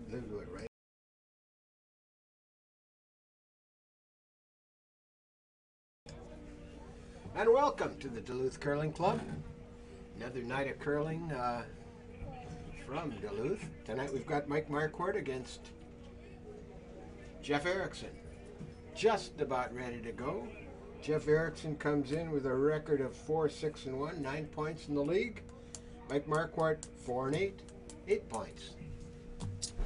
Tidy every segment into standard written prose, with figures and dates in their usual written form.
Live to it, right? And welcome to the Duluth Curling Club. Another night of curling from Duluth. Tonight we've got Mike Marquardt against Jeff Erickson. Just about ready to go. Jeff Erickson comes in with a record of 4-6-1, 9 points in the league. Mike Marquardt 4-8, 8 points.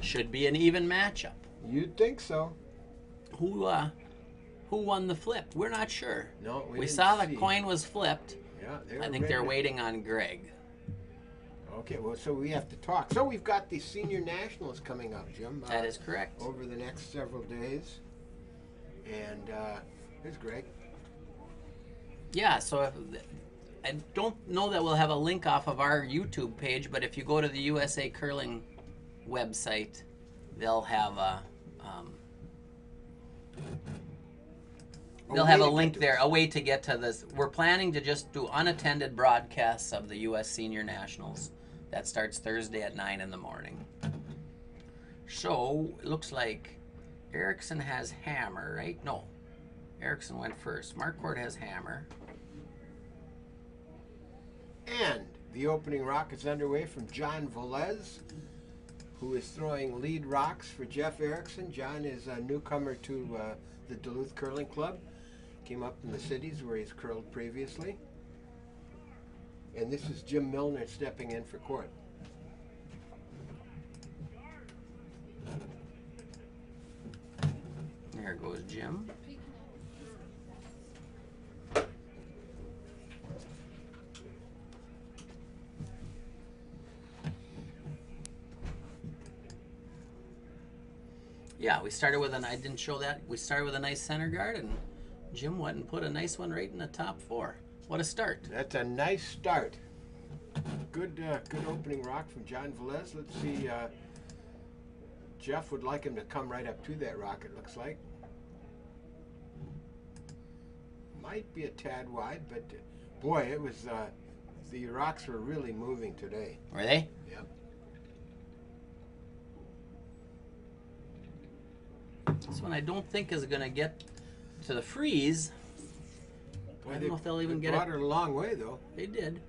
Should be an even matchup. You'd think so. Who won the flip? We're not sure. No, we saw the coin was flipped. Yeah, I think they're waiting on Greg. Okay, well, so we have to talk. So we've got the senior nationals coming up, Jim. That is correct. Over the next several days. And here's Greg. Yeah, so I don't know that we'll have a link off of our YouTube page, but if you go to the USA Curling website, they'll have a link there, a way to get to this. We're planning to just do unattended broadcasts of the U.S. Senior Nationals. That starts Thursday at 9 in the morning. So it looks like Erickson has hammer, right? No, Erickson went first. Marquardt has hammer. And the opening rock is underway from John Velez, who is throwing lead rocks for Jeff Erickson. John is a newcomer to the Duluth Curling Club. Came up in the cities where he's curled previously. And this is Jim Milner stepping in for Court. There goes Jim. Yeah, we started with I didn't show that. We started with a nice center guard, and Jim went and put a nice one right in the top four. What a start. That's a nice start. Good opening rock from John Velez. Let's see. Jeff would like him to come right up to that rock, it looks like. Might be a tad wide, but boy, it was, the rocks were really moving today. Were they? Yep. This one I don't think is going to get to the freeze. Boy, I don't know if they'll even get it. They brought it a long way, though. They did.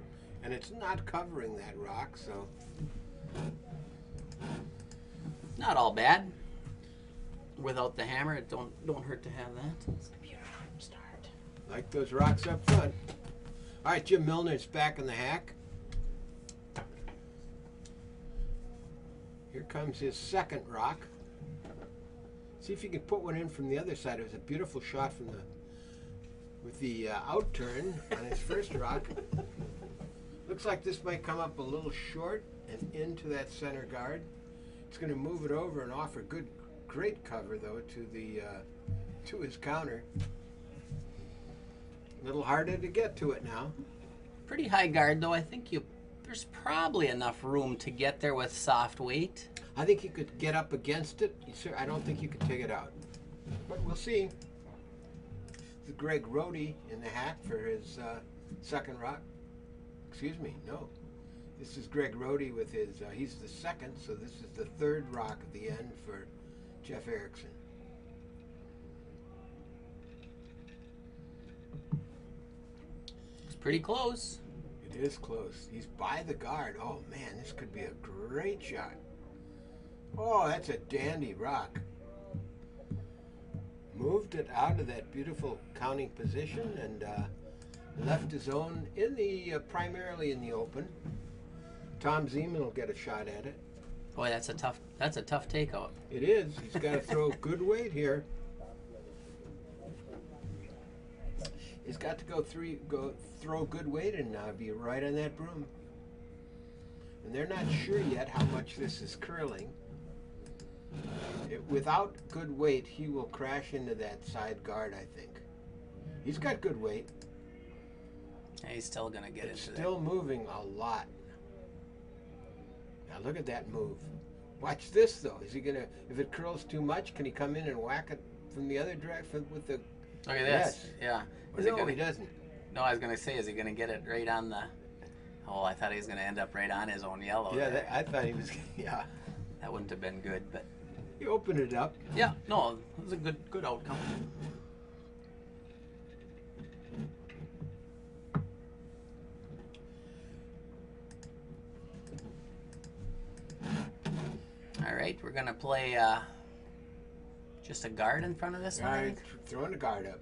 And it's not covering that rock, so. Not all bad. Without the hammer, it don't hurt to have that. It's a beautiful start. Like those rocks up front. All right, Jim Milner's back in the hack. Here comes his second rock. See if you can put one in from the other side. It was a beautiful shot from with the out turn on his first rock. Looks like this might come up a little short and into that center guard. It's going to move it over and offer great cover though to his counter. A little harder to get to it now. Pretty high guard though. I think there's probably enough room to get there with soft weight. I think you could get up against it. I don't think you could take it out. But we'll see. The Greg Rohde in the hack for his second rock. Excuse me, no. This is Greg Rohde with his, he's the second, so this is the third rock at the end for Jeff Erickson. It's pretty close. It is close. He's by the guard. Oh man, this could be a great shot. Oh, that's a dandy rock. Moved it out of that beautiful counting position and left his own in the primarily in the open. Tom Zeman will get a shot at it. Boy, that's a tough takeout. It is. He's got to throw good weight here. He's got to go throw good weight and be right on that broom. And they're not sure yet how much this is curling. Without good weight, he will crash into that side guard, I think. He's got good weight. Yeah, he's still going to get into that. Still moving a lot. Now look at that move. Watch this, though. Is he going to, if it curls too much, can he come in and whack it from the other direction with the... Look at this. Yes. Yeah. No, he doesn't. No, I was going to say, is he going to get it right on the... Oh, I thought he was going to end up right on his own yellow. Yeah, I thought he was... Yeah. That wouldn't have been good, but You opened it up. yeah, no, it was a good outcome. All right, we're gonna play just a guard in front of this one. I think. Throwing the guard up.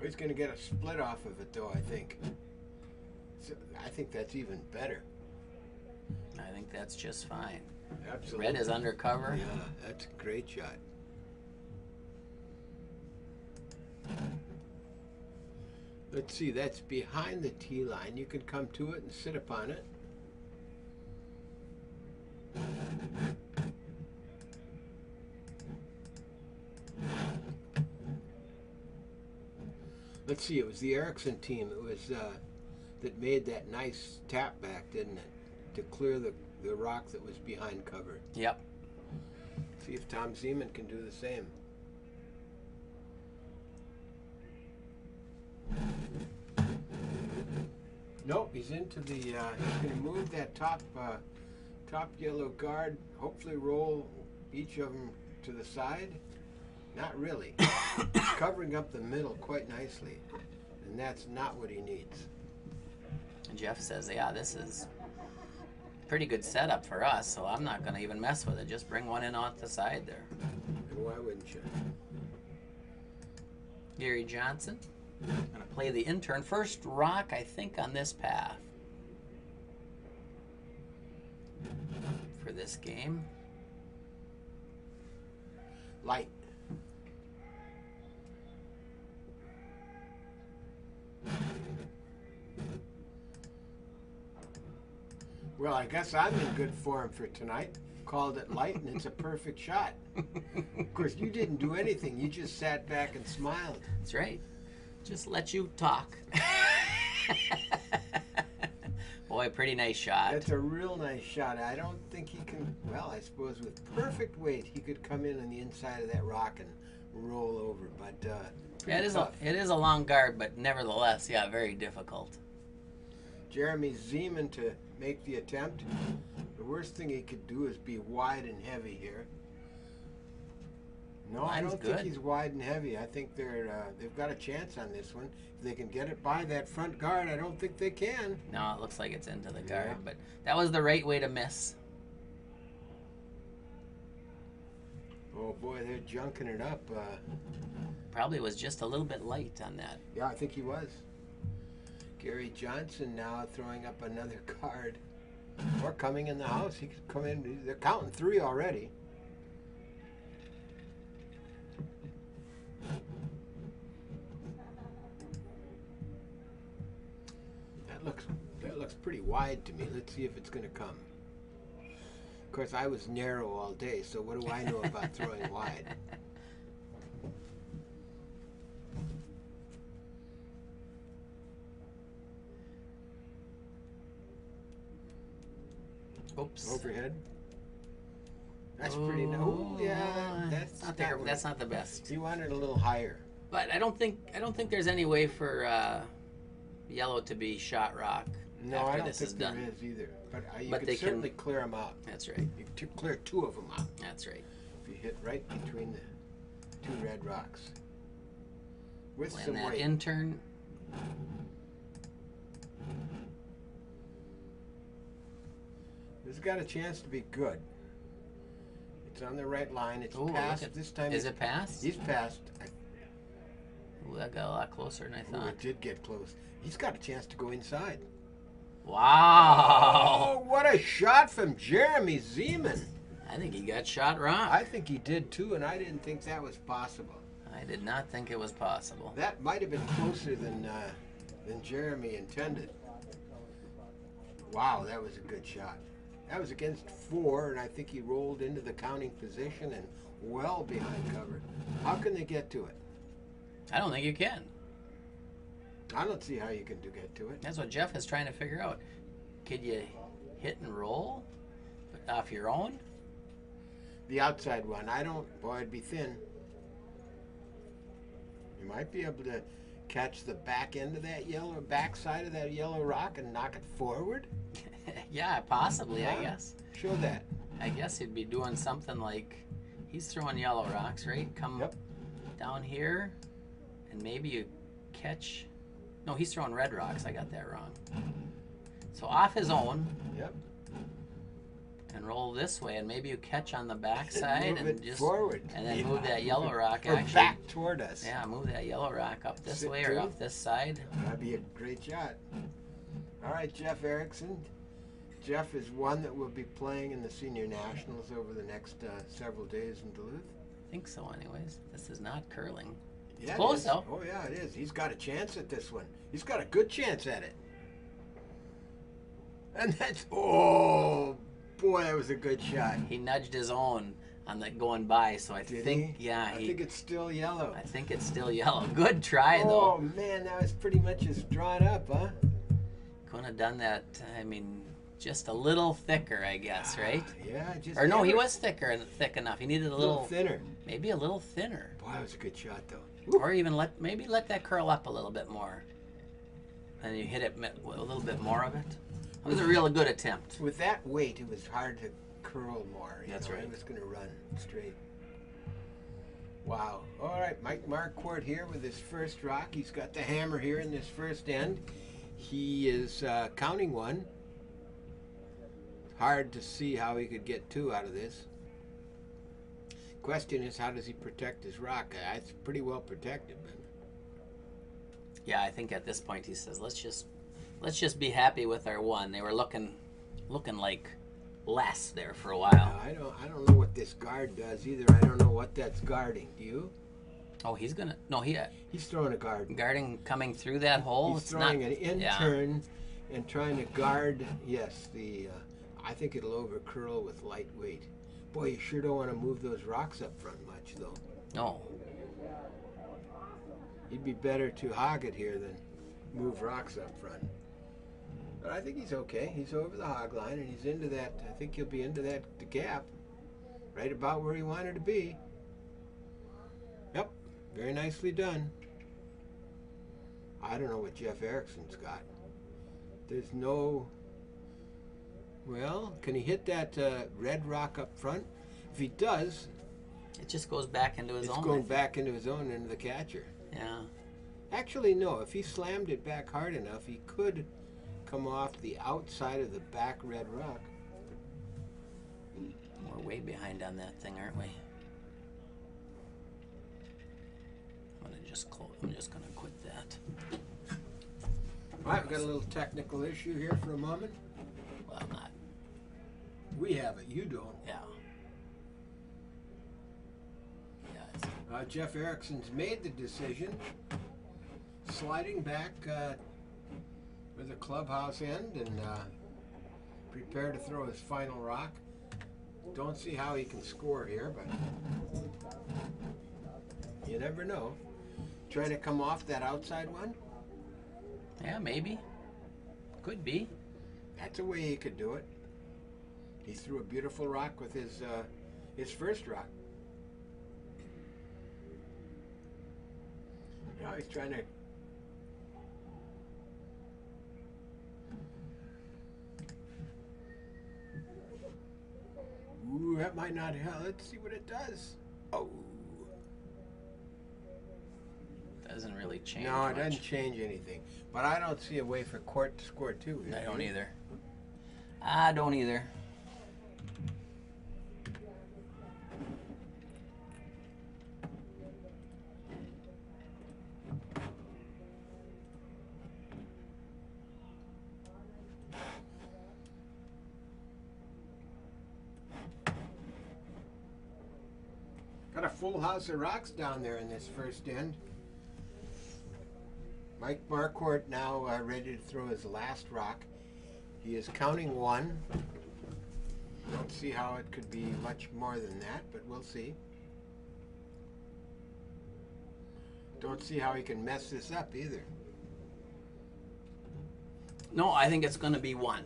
He's going to get a split off of it, though, I think. So, I think that's even better. I think that's just fine. Absolutely. Red is undercover. Yeah, that's a great shot. Let's see, that's behind the tee line. You can come to it and sit upon it. Let's see, it was the Erickson team. It was that made that nice tap back, didn't it? To clear the rock that was behind cover. Yep. See if Tom Zeman can do the same. Nope, he's into the. He's going to move that top yellow guard. Hopefully, roll each of them to the side. Not really. He's covering up the middle quite nicely, and that's not what he needs. And Jeff says, "Yeah, this is pretty good setup for us, so I'm not going to even mess with it. Just bring one in off the side there." And why wouldn't you? Gary Johnson going to play the intern. First rock, I think, on this path for this game. Light. Well, I guess I'm in good form for tonight. Called it light, and it's a perfect shot. Of course, you didn't do anything. You just sat back and smiled. That's right. Just let you talk. Boy, pretty nice shot. That's a real nice shot. I don't think he can, well, I suppose with perfect weight, he could come in on the inside of that rock and roll over. But yeah, it is a long guard, but nevertheless, yeah, very difficult. Jeremy Zeman to make the attempt. The worst thing he could do is be wide and heavy here. No, I don't think he's wide and heavy. I think they've got a chance on this one. If they can get it by that front guard, I don't think they can. No, it looks like it's into the guard, but that was the right way to miss. Oh boy, they're junking it up. Probably was just a little bit light on that. Yeah, I think he was. Gary Johnson now throwing up another card. Or coming in the house. He could come in. They're counting 3 already. That looks pretty wide to me. Let's see if it's going to come. Of course, I was narrow all day, so what do I know about throwing wide? Oops. Overhead. That's pretty. Oh, yeah. That's not the best. He wanted a little higher. But I don't think there's any way for yellow to be shot rock. No, after I don't this think is there done. is either. But you But can they certainly can clear them out. That's right. You can clear 2 of them out. That's right. If you hit right between the 2 red rocks. With Playing some that weight. intern. This has got a chance to be good. It's on the right line. It's Ooh, passed this time. Is it passed? He's passed. Ooh, that got a lot closer than I Ooh, thought. it did get close. He's got a chance to go inside. Wow. Oh, what a shot from Jeremy Zeman. I think he got shot rock. I think he did too, and I didn't think that was possible. I did not think it was possible. That might have been closer than Jeremy intended. Wow, that was a good shot. That was against 4, and I think he rolled into the counting position and well behind cover. How can they get to it? I don't think you can. I don't see how you can get to it. That's what Jeff is trying to figure out. Could you hit and roll off your own? The outside one, I don't, boy, it'd be thin. You might be able to catch the back end of that back side of that yellow rock and knock it forward? Yeah, possibly, I guess. Show that. I guess he'd be doing something like, he's throwing yellow rocks, right? Come down here, and maybe you catch, no, he's throwing red rocks. I got that wrong. So off his own. Yep. And roll this way, and maybe you catch on the back side and just forward, and then move that yellow rock or actually back toward us. Yeah, move that yellow rock up this way or up this side. That'd be a great shot. All right, Jeff Erickson. Jeff is one that will be playing in the Senior Nationals over the next several days in Duluth. I think so, anyways. This is not curling. Yeah, it's close though. Oh yeah, it is. He's got a chance at this one. He's got a good chance at it. And that's boy, that was a good shot. He nudged his own on the going by, so I think I think it's still yellow. I think it's still yellow. Good try though. Oh man, that was pretty much as drawn up, huh? Couldn't have done that. I mean, just a little thicker, I guess, right? Yeah, just. Or no, he was thick enough. He needed a little thinner. Maybe a little thinner. Boy, that was a good shot though. Or even maybe let that curl up a little bit more. And you hit it with a little bit more of it. It was a really good attempt. With that weight, it was hard to curl more. That's right. It was going to run straight. Wow. All right, Mike Marquardt here with his first rock. He's got the hammer here in this first end. He is counting one. Hard to see how he could get two out of this. Question is, how does he protect his rock? It's pretty well protected, but yeah, I think at this point he says, let's just be happy with our one. They were looking like less there for a while. I don't know what this guard does either. I don't know what that's guarding. Do you? Oh, he's throwing a guard. Guarding coming through that hole. He's throwing an in-turn and trying to guard. Yes, I think it'll over curl with light weight. Boy, you sure don't want to move those rocks up front much, though. No. He'd be better to hog it here than move rocks up front. But I think he's okay. He's over the hog line, and he's into that. I think he'll be into the gap, right about where he wanted to be. Yep, very nicely done. I don't know what Jeff Erickson's got. There's no. Well, can he hit that red rock up front? If he does, it just goes back into his own. It's going back into his own, into the catcher. Yeah. Actually, no. If he slammed it back hard enough, he could come off the outside of the back red rock. We're way behind on that thing, aren't we? I'm just gonna quit that. All right, we've got a little technical issue here for a moment. Well, not. We have it. You don't. Yeah. Jeff Erickson's made the decision, sliding back with the clubhouse end and prepare to throw his final rock. Don't see how he can score here, but you never know. Trying to come off that outside one? Yeah, maybe. Could be. That's a way he could do it. He threw a beautiful rock with his first rock. Now he's trying to. Ooh, that might not help. Let's see what it does. Oh. Doesn't really change. No, it doesn't change anything. But I don't see a way for Quart to score two. I don't either. I don't either. Got a full house of rocks down there in this first end. Mike Marquardt now ready to throw his last rock. He is counting one. Don't see how it could be much more than that, but we'll see. Don't see how he can mess this up either. No, I think it's going to be one.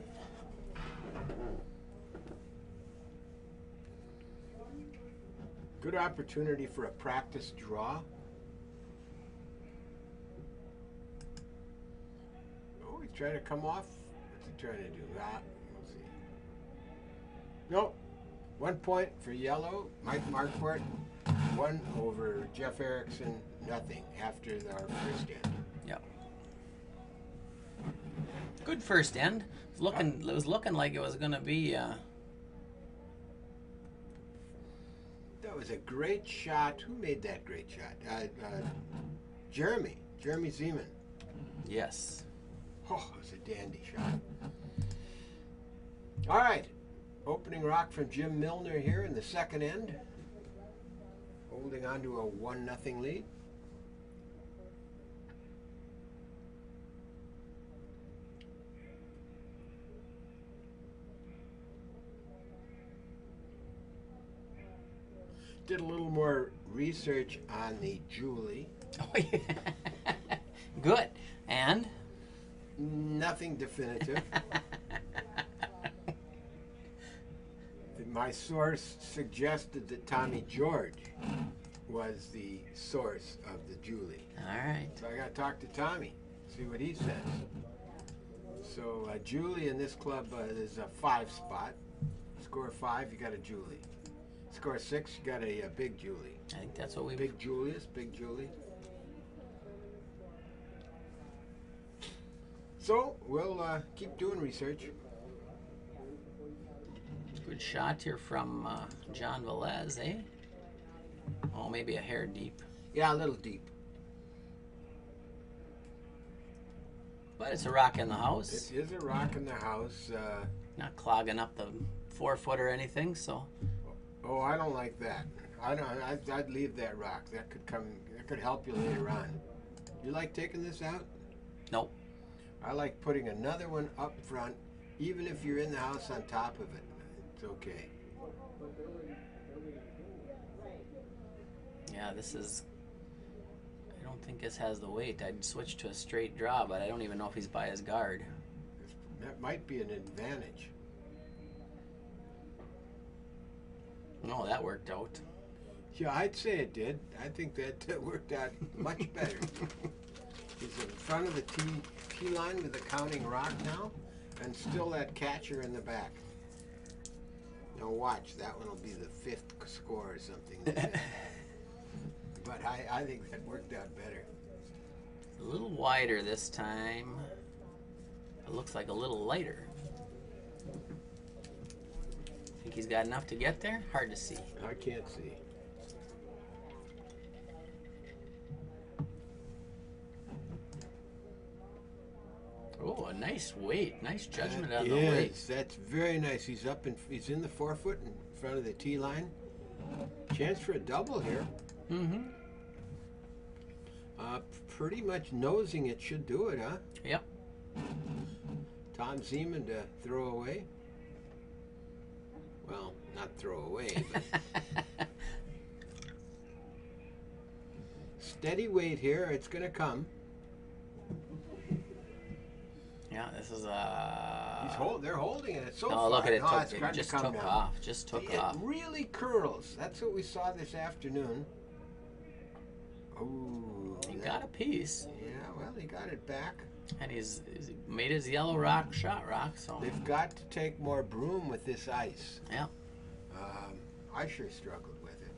Good opportunity for a practice draw. trying to come off? What's he trying to do? We'll see. Nope. 1 point for yellow. Mike Marquardt. 1 over Jeff Erickson. Nothing after our first end. Yep. Good first end. It was looking like it was going to be. That was a great shot. Who made that great shot? Jeremy Zeman. Yes. Oh, it was a dandy shot. All right. Opening rock from Jim Milner here in the second end. Holding on to a 1-0 lead. Did a little more research on the Julie. Oh, yeah. Good. And? Nothing definitive. My source suggested that Tommy George was the source of the Julie. All right. So I got to talk to Tommy, see what he says. So Julie in this club is a 5 spot. Score 5, you got a Julie. Score 6, you got a big Julie. I think that's what we. Big Julius, big Julie. So we'll keep doing research. Good shot here from John Velez, eh? Oh, maybe a hair deep. Yeah, a little deep. But it's a rock in the house. It is a rock in the house. Not clogging up the 4-foot or anything, so. Oh, I don't like that. I'd leave that rock. That could help you later on. You like taking this out? Nope. I like putting another one up front, even if you're in the house on top of it. It's okay. Yeah, this is. I don't think this has the weight. I'd switch to a straight draw, but I don't even know if he's by his guard. That might be an advantage. No, that worked out. Yeah, I'd say it did. I think that worked out much better. He's in front of the tee line with the counting rock now, and still that catcher in the back. Now watch, that one will be the 5th score or something. But I think that worked out better. A little wider this time. It looks like a little lighter. Think he's got enough to get there? Hard to see. I can't see. Oh, a nice weight. Nice judgment That on the weight. is. That's very nice. He's he's in the 4-foot in front of the tee line. Chance for a double here. Mm-hmm. Pretty much nosing it should do it, huh? Yep. Tom Zeman to throw away. Well, not throw away, but steady weight here. It's going to come. Yeah, this is They're holding it. It's so oh, far. look at it. No, it's It starting just to come took now. off. Just took It off. really curls. That's what we saw this afternoon. Oh, He got a piece, yeah, well, he got it back. and he's made his yellow rock shot rock. So They've got to take more broom with this ice. yeah. I sure struggled with it.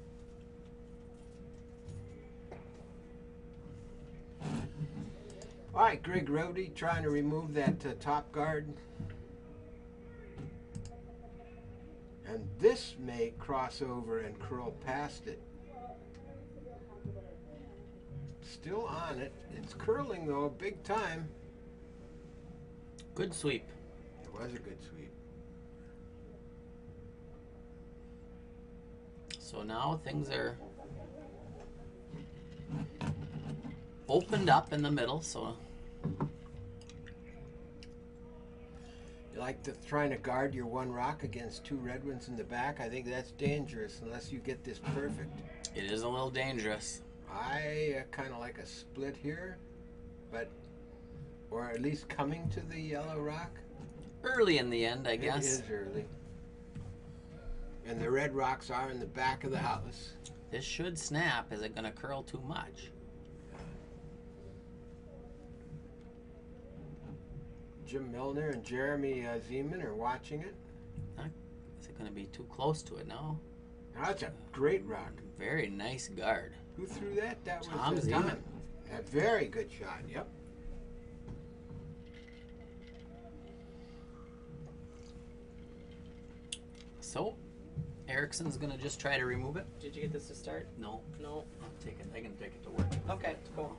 All right, Greg Rody trying to remove that top guard. And this may cross over and curl past it. Still on it. It's curling though, big time. Good sweep. It was a good sweep. So now things are opened up in the middle. So You like trying to guard your one rock against 2 red ones in the back? I think that's dangerous unless you get this perfect. it is a little dangerous. I kind of like a split here, or at least coming to the yellow rock. Early in the end, I guess. It is early. And the red rocks are in the back of the house. This should snap. Is it going to curl too much? Jim Milner and Jeremy Zeman are watching it. Is it going to be too close to it now? That's a great rock. Very nice guard. Who threw that? That Tom was Zeman. Tom. A very good shot. Yep. So, Erickson's going to just try to remove it. Did you get this to start? No. No. I'll take it. I can take it to work. Okay, cool.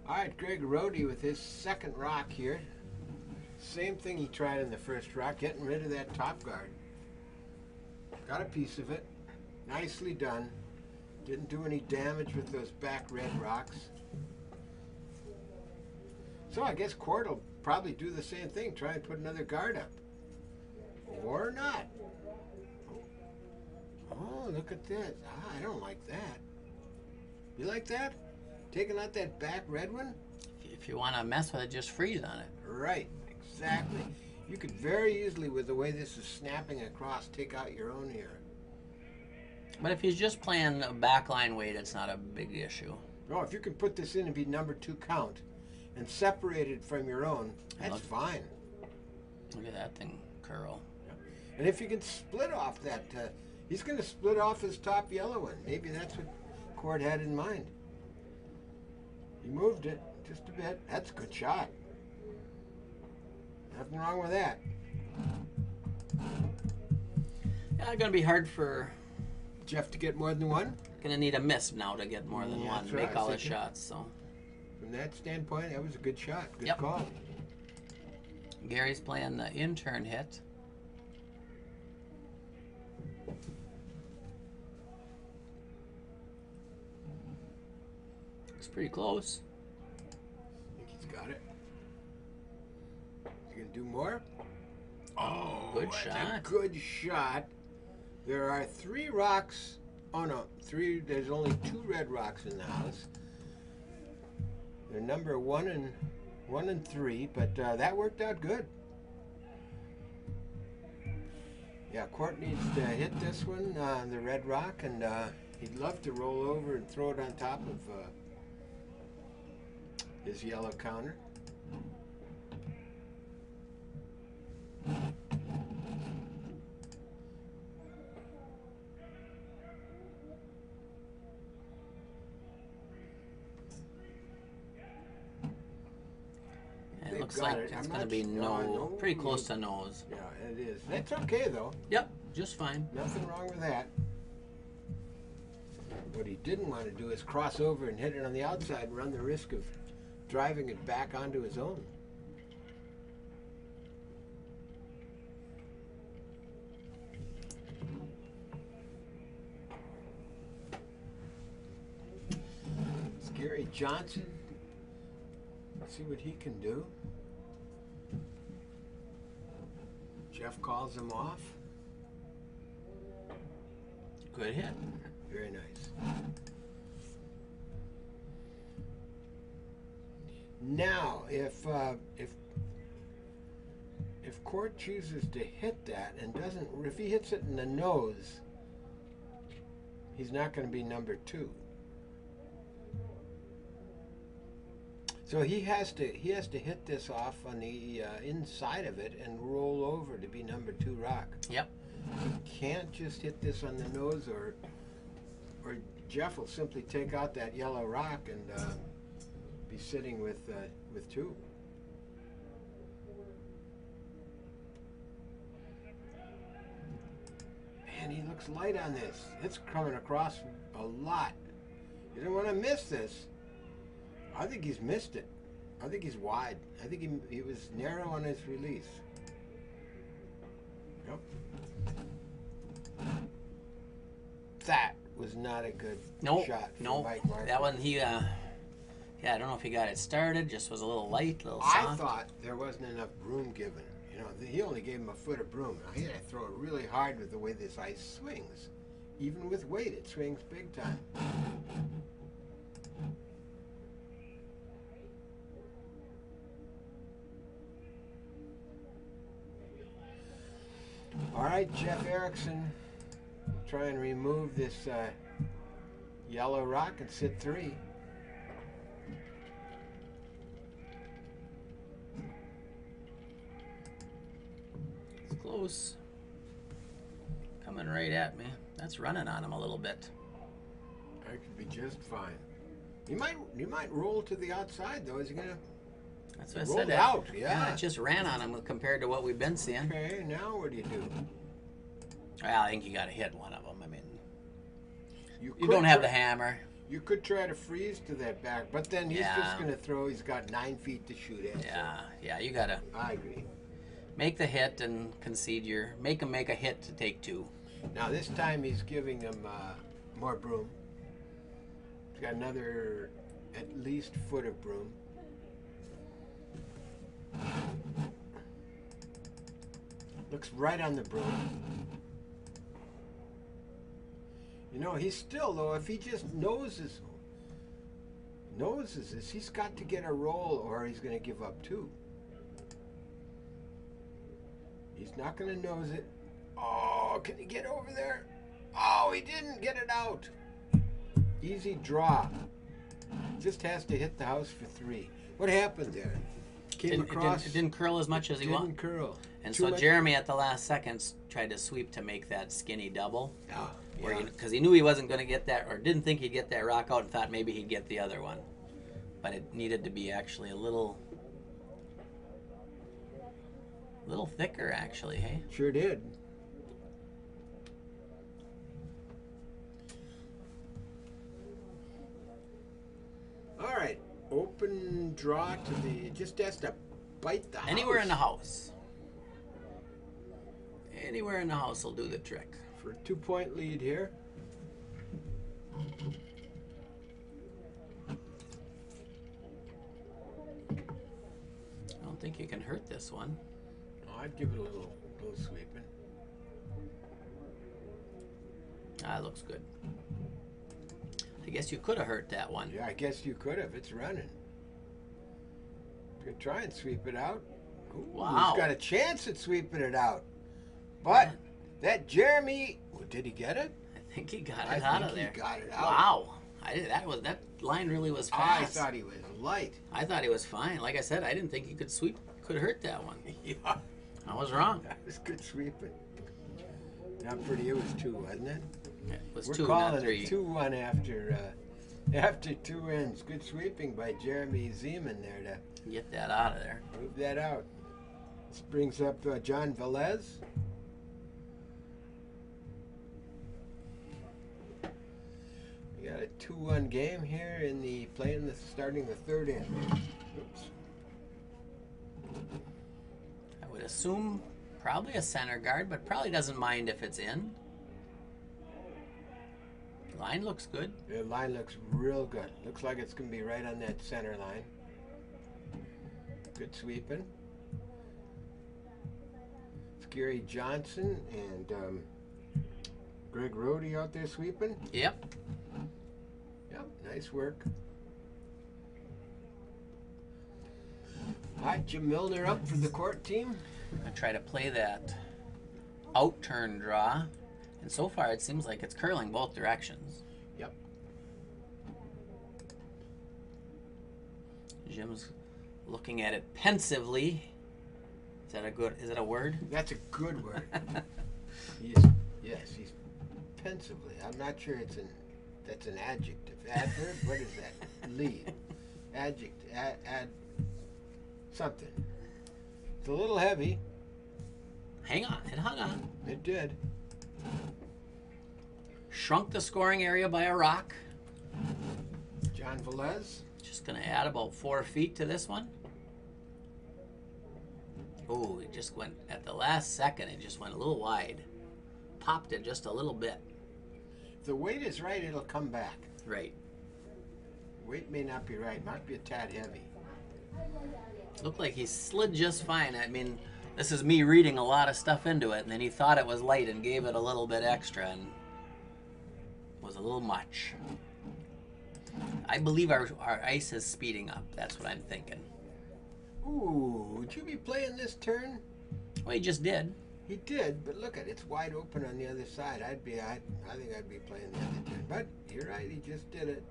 All right, Greg Rohde with his second rock here. Same thing he tried in the first rock, getting rid of that top guard. Got a piece of it. Nicely done. Didn't do any damage with those back red rocks. So I guess Quart will probably do the same thing, try and put another guard up. Or not. Oh, look at this. I don't like that. You like that? Taking out that back red one? If you want to mess with it, just freeze on it. Right, exactly. You could very easily, with the way this is snapping across, take out your own here. But if he's just playing a backline weight, it's not a big issue. No, if you can put this in and be number 2 count and separate it from your own, that's fine. Look at that thing curl. And if you can split off that, he's going to split off his top yellow one. Maybe that's what Quart had in mind. He moved it just a bit. That's a good shot. Nothing wrong with that. Yeah, going to be hard for... Jeff to get more than one? Going to need a miss now to get more than one. That's what Make I all was his thinking. shots, so... From that standpoint, that was a good shot. Good Yep. call. Gary's playing the in-turn hit. It's pretty close. I think he's got it. Is he going to do more? Oh, good that's shot. a good shot. There are 3 rocks. Oh, no. 3. There's only 2 red rocks in the house. They're number 1 and 3, but that worked out good. Yeah, Quart needs to hit this one, the red rock, and he'd love to roll over and throw it on top of his yellow counter. It They've looks got like it. it's I'm going to not be s- no, pretty close no. to nose. Yeah, it is. That's okay, though. Yep, just fine. Nothing wrong with that. What he didn't want to do is cross over and hit it on the outside and run the risk of driving it back onto his own. It's Gary Johnson. Let's see what he can do. Jeff calls him off. Good hit. Very nice. Now, if Quart chooses to hit that and doesn't, if he hits it in the nose, he's not going to be number 2. So he has to hit this off on the inside of it and roll over to be number 2 rock. Yep. He can't just hit this on the nose, or Jeff will simply take out that yellow rock and be sitting with 2. Man, he looks light on this. It's coming across a lot. You don't want to miss this. I think he's missed it. I think he's wide. I think he was narrow on his release. Yep. That was not a good shot for Mike Marquardt. That one yeah, I don't know if he got it started, just was a little light, a little I soft. thought there wasn't enough broom given. You know, he only gave him a foot of broom. Now, he had to throw it really hard with the way this ice swings. Even with weight, it swings big time. All right, Jeff Erickson, try and remove this yellow rock and sit 3. close. Coming right at me. That's running on him a little bit. That could be just fine. You might roll to the outside though. Is he gonna? That's what I rolled said. out. Yeah. It just ran on him compared to what we've been seeing. Okay. Now what do you do? Well, I think you got to hit one of them. I mean, you could don't have try- the hammer. You could try to freeze to that back, but then he's just gonna throw. He's got 9 feet to shoot at. Yeah, yeah. You gotta So I agree. make the hit and concede your. Make him make a hit to take 2. Now this time he's giving him more broom. He's got another at least foot of broom. Looks right on the broom. You know, he's still though. If he just noses this, he's got to get a roll, or he's going to give up 2. He's not going to nose it. Oh, can he get over there? Oh, he didn't get it out. Easy draw. Just has to hit the house for 3. What happened there? Came across. It didn't curl as much as he wanted. Didn't curl. And Too so much- Jeremy at the last seconds tried to sweep to make that skinny double. Oh, Where yeah. because he knew he wasn't going to get that, or didn't think he'd get that rock out, and thought maybe he'd get the other one. But it needed to be actually a little thicker, actually. Hey. Sure did. All right. Open draw to the. Just has to bite the house. Anywhere in the house. Anywhere in the house will do the trick. For a 2-point lead here. I don't think you can hurt this one. Oh, I'd give it a little sweeping. Ah, it looks good. I guess you could have hurt that one. Yeah, I guess you could have. It's running. You could try and sweep it out. Ooh, Wow. He's got a chance at sweeping it out. But that Jeremy, well, did he get it? I think he got I it out think of there. he got it out. Wow. That line really was fast. I thought he was light. I thought he was fine. Like I said, I didn't think he could hurt that one. Yeah, I was wrong. that was good sweeping. Not pretty. It was 2, wasn't it? It was We're 2, calling not 3. it 2-1 after 2 ends. Good sweeping by Jeremy Zeman there to Get that out of there. move that out. This brings up John Velez. We got a 2-1 game here in the starting the 3rd end. Oops. I would assume probably a center guard, but probably doesn't mind if it's in. Line looks good. The line looks real good. Looks like it's going to be right on that center line. Good sweeping. It's Gary Johnson and Greg Rohde out there sweeping. Yep. Yep, nice work. Hi, Jim Milner up for the court team. I'm going to try to play that out turn draw. And so far it seems like it's curling both directions. Yep. Jim's looking at it pensively. Is that a word? That's a good word. Yes, he's pensively. I'm not sure that's an adjective. Adverb? What is that? Lead. Adjective. Add something. It's a little heavy. Hang on, it hung on. It did. Shrunk the scoring area by a rock. John Velez. Just gonna add about 4 feet to this one. Oh, it just went at the last second. It just went a little wide. Popped it just a little bit. If the weight is right, it'll come back. Right. Weight may not be right. Might be a tad heavy. Looked like he slid just fine. I mean, this is me reading a lot of stuff into it, and then he thought it was light and gave it a little bit extra, and was a little much. I believe our ice is speeding up. That's what I'm thinking. Ooh, would you be playing this turn? Well, he just did. He did, but look at it. It's wide open on the other side. I think I'd be playing the other turn. But you're right. He just did it.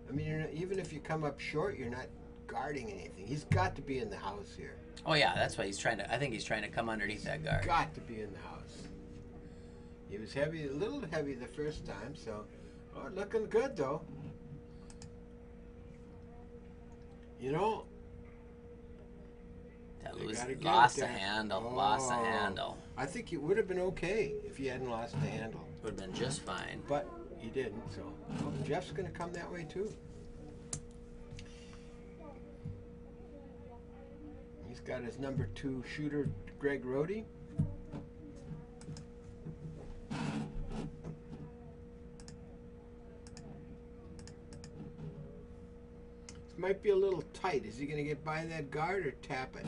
I mean, even if you come up short, you're not guarding anything. He's got to be in the house here. Oh yeah, that's why he's trying to. I think he's trying to come underneath that guard. Got to be in the house. He was heavy, a little heavy the first time, so looking good though. You know, That you gotta get lost it the there. handle. Lost the handle. I think it would have been okay if you hadn't lost the handle, Would have been just fine. but you didn't. So Jeff's going to come that way too. He's got his number 2 shooter, Greg Rohde. Might be a little tight. Is he going to get by that guard or tap it?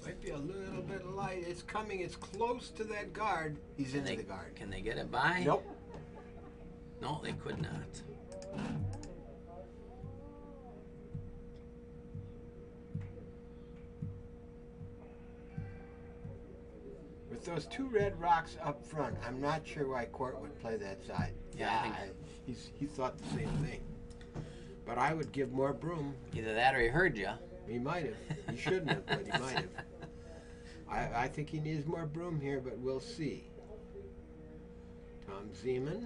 Might be a little bit light. It's coming. It's close to that guard. He's into the guard. Can they get it by? Nope. No, they could not. With those 2 red rocks up front, I'm not sure why Court would play that side. Yeah, I think he thought the same thing. But I would give more broom. Either that or he heard you. He might have. He shouldn't have, but he might have. I think he needs more broom here, but we'll see. Tom Zeman.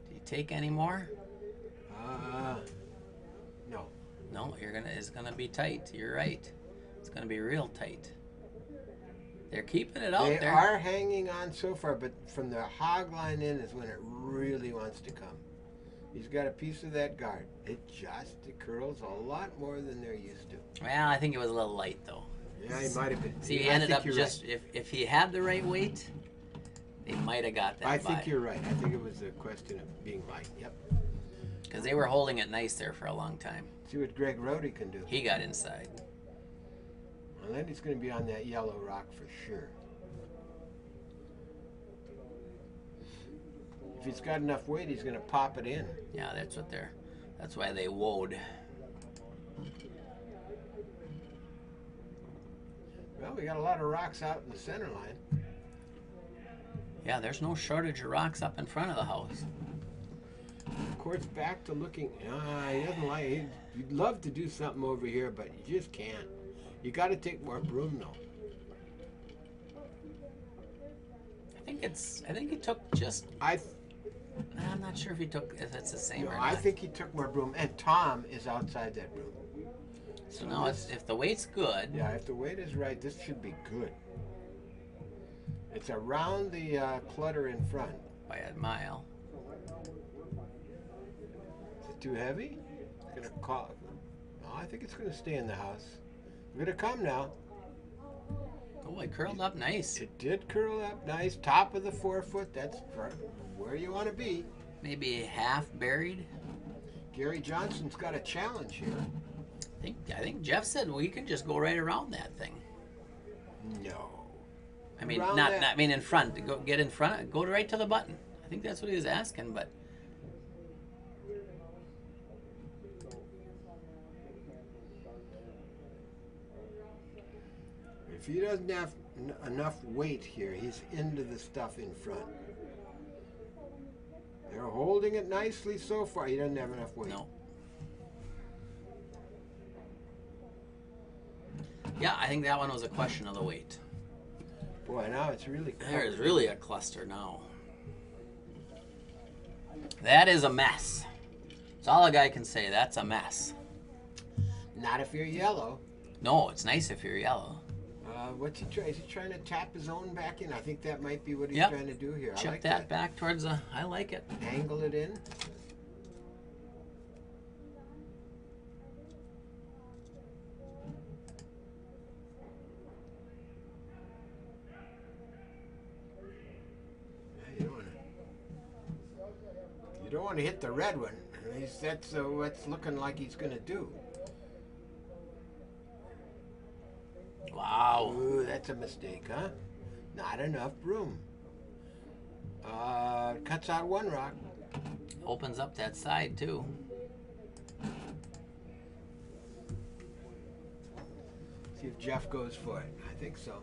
Do you take any more? No. No, it's gonna be tight. You're right. It's gonna be real tight. They're keeping it out They there. are hanging on so far, but from the hog line in is when it really wants to come. He's got a piece of that guard. It curls a lot more than they're used to. Well, I think it was a little light though. Yeah, he might have been. See, he ended up just if he had the right weight, they might have got that. I think you're right. I think it was a question of being light. Yep. Because they were holding it nice there for a long time. See what Greg Rohde can do. He got inside. Well, then he's going to be on that yellow rock for sure. If he's got enough weight, he's going to pop it in. Yeah, that's why they woed. Well, we got a lot of rocks out in the center line. Yeah, there's no shortage of rocks up in front of the house. Court's back to looking. He doesn't like it. He'd love to do something over here, but you just can't. You got to take more broom, though. I think he took just. I'm not sure if it's the same or not. I think he took more broom, and Tom is outside that broom. So now, if the weight's good. Yeah, if the weight is right, this should be good. It's around the clutter in front. By a mile. Is it too heavy? It's gonna call. No, I think it's gonna stay in the house. We're gonna come now. Oh, it curled up nice. It did curl up nice. Top of the 4 foot. That's where you want to be. Maybe half buried. Gary Johnson's got a challenge here. I think Jeff said we can just go right around that thing. No. I mean, Around not that- I mean in front. Get in front. Go right to the button. I think that's what he was asking, but. If he doesn't have enough weight here, he's into the stuff in front. They're holding it nicely so far. He doesn't have enough weight. No. Yeah, I think that one was a question of the weight. Boy, now it's really There is really a cluster now. That is a mess. That's all a guy can say. That's a mess. Not if you're yellow. No, it's nice if you're yellow. What's he trying? Is he trying to tap his own back in? I think that might be what he's Yep. trying to do here. Chip I like that back towards the. I like it. Angle it in. You don't want to hit the red one. That's what's looking like he's going to do. Wow. Ooh, that's a mistake, huh? Not enough room. Cuts out one rock. Opens up that side too. See if Jeff goes for it. I think so.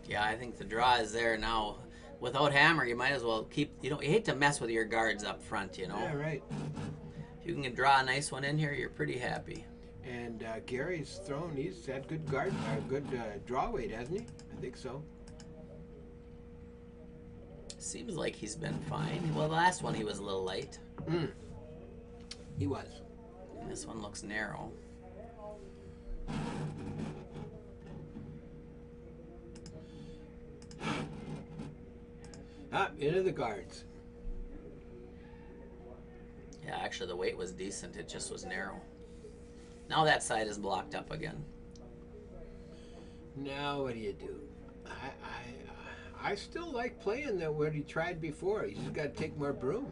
Yeah, I think the draw is there now. Without hammer, you might as well keep. You hate to mess with your guards up front, you know. Yeah, right. If you can draw a nice one in here, you're pretty happy. And Gary's thrown. He's had good draw weight, hasn't he? I think so. Seems like he's been fine. Well, the last one he was a little light. He was. And this one looks narrow. Into the guards. Yeah, actually the weight was decent. It just was narrow. Now that side is blocked up again. Now what do you do? I still like playing what he tried before. He's just got to take more broom.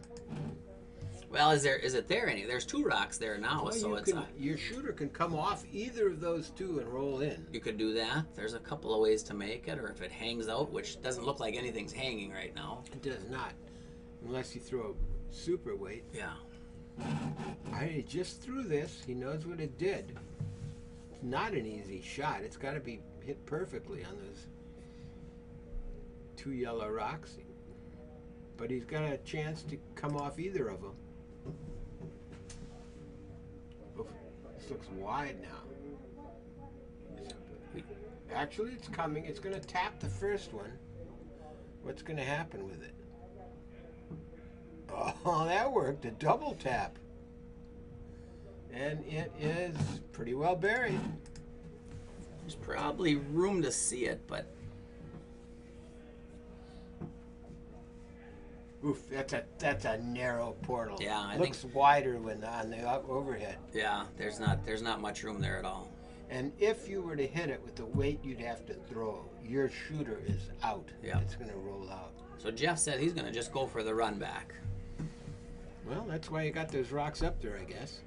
Well, is it there any? There's 2 rocks there now, Well, so your shooter can come off either of those 2 and roll in. you could do that. There's a couple of ways to make it, or if it hangs out, which doesn't look like anything's hanging right now. It does not, unless you throw a super weight. Yeah. I just threw this. He knows what it did. It's not an easy shot. It's got to be hit perfectly on those 2 yellow rocks. But he's got a chance to come off either of them. Oof, this looks wide now. Actually, it's coming. It's going to tap the first one. What's going to happen with it? Oh, that worked. A double tap. And it is pretty well buried. There's probably room to see it, but oof, that's a narrow portal. Yeah, I looks think wider when on the overhead. Yeah, there's not much room there at all. And if you were to hit it with the weight you'd have to throw, your shooter is out. Yeah. It's going to roll out. So Jeff said he's going to just go for the run back. Well, that's why you got those rocks up there, I guess.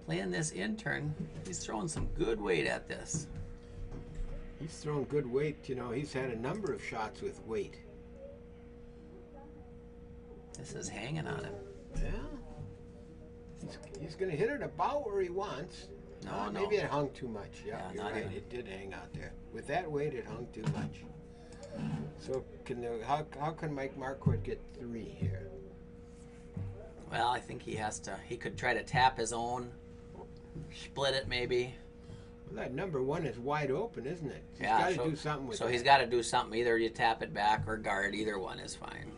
Playing this intern, he's throwing some good weight at this. He's thrown good weight. You know, he's had a number of shots with weight. This is hanging on him. Yeah. He's going to hit it about where he wants. No. Maybe it hung too much. Yeah, you're not right. even. It did hang out there. With that weight, it hung too much. So how can Mike Marquardt get 3 here? Well, I think he could try to tap his own, split it maybe. Well, that number 1 is wide open, isn't it? He's Yeah, got to do something with it. So he's got to do something. Either you tap it back or guard. Either one is fine.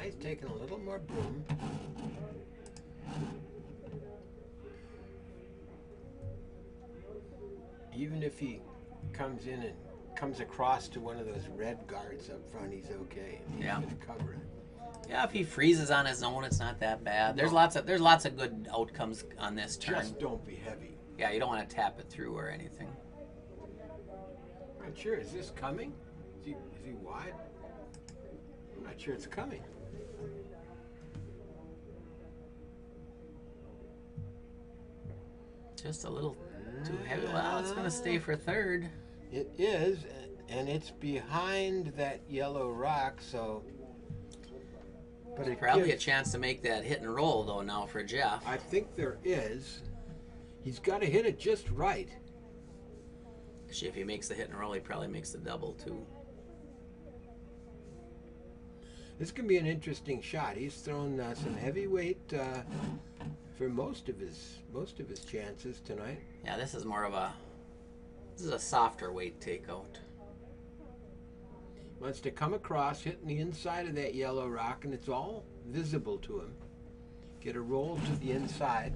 He's taking a little more broom. Even if he comes in and comes across to one of those red guards up front, he's okay. He's Yeah. going to cover it. Yeah, if he freezes on his own, it's not that bad. There's lots of good outcomes on this turn. Just don't be heavy. Yeah, you don't want to tap it through or anything. I'm not sure. Is this coming? Is he wide? I'm not sure it's coming. Just a little too heavy. Well, it's going to stay for third. It is, and it's behind that yellow rock, so... But There's probably a chance to make that hit and roll, though, now for Jeff. I think there is. He's got to hit it just right. Actually, if he makes the hit and roll, he probably makes the double, too. This can be an interesting shot. He's thrown some heavy weight for most of his chances tonight. Yeah, this is a softer weight takeout. Wants to come across, hitting the inside of that yellow rock, and it's all visible to him. Get a roll to the inside.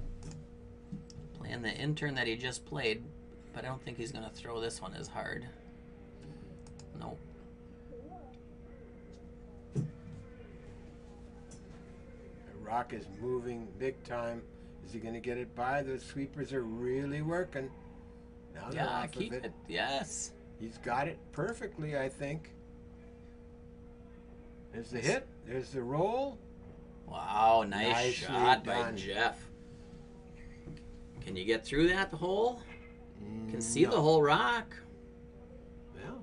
Playing the intern that he just played, but I don't think he's going to throw this one as hard. Nope. The rock is moving big time. Is he going to get it by? Those sweepers are really working. Now they're off keep of it. Yes. He's got it perfectly, I think. There's the hit. There's the roll. Wow, nice Nicely shot by done. Jeff. Can you get through that hole? Can see No. the whole rock. Well,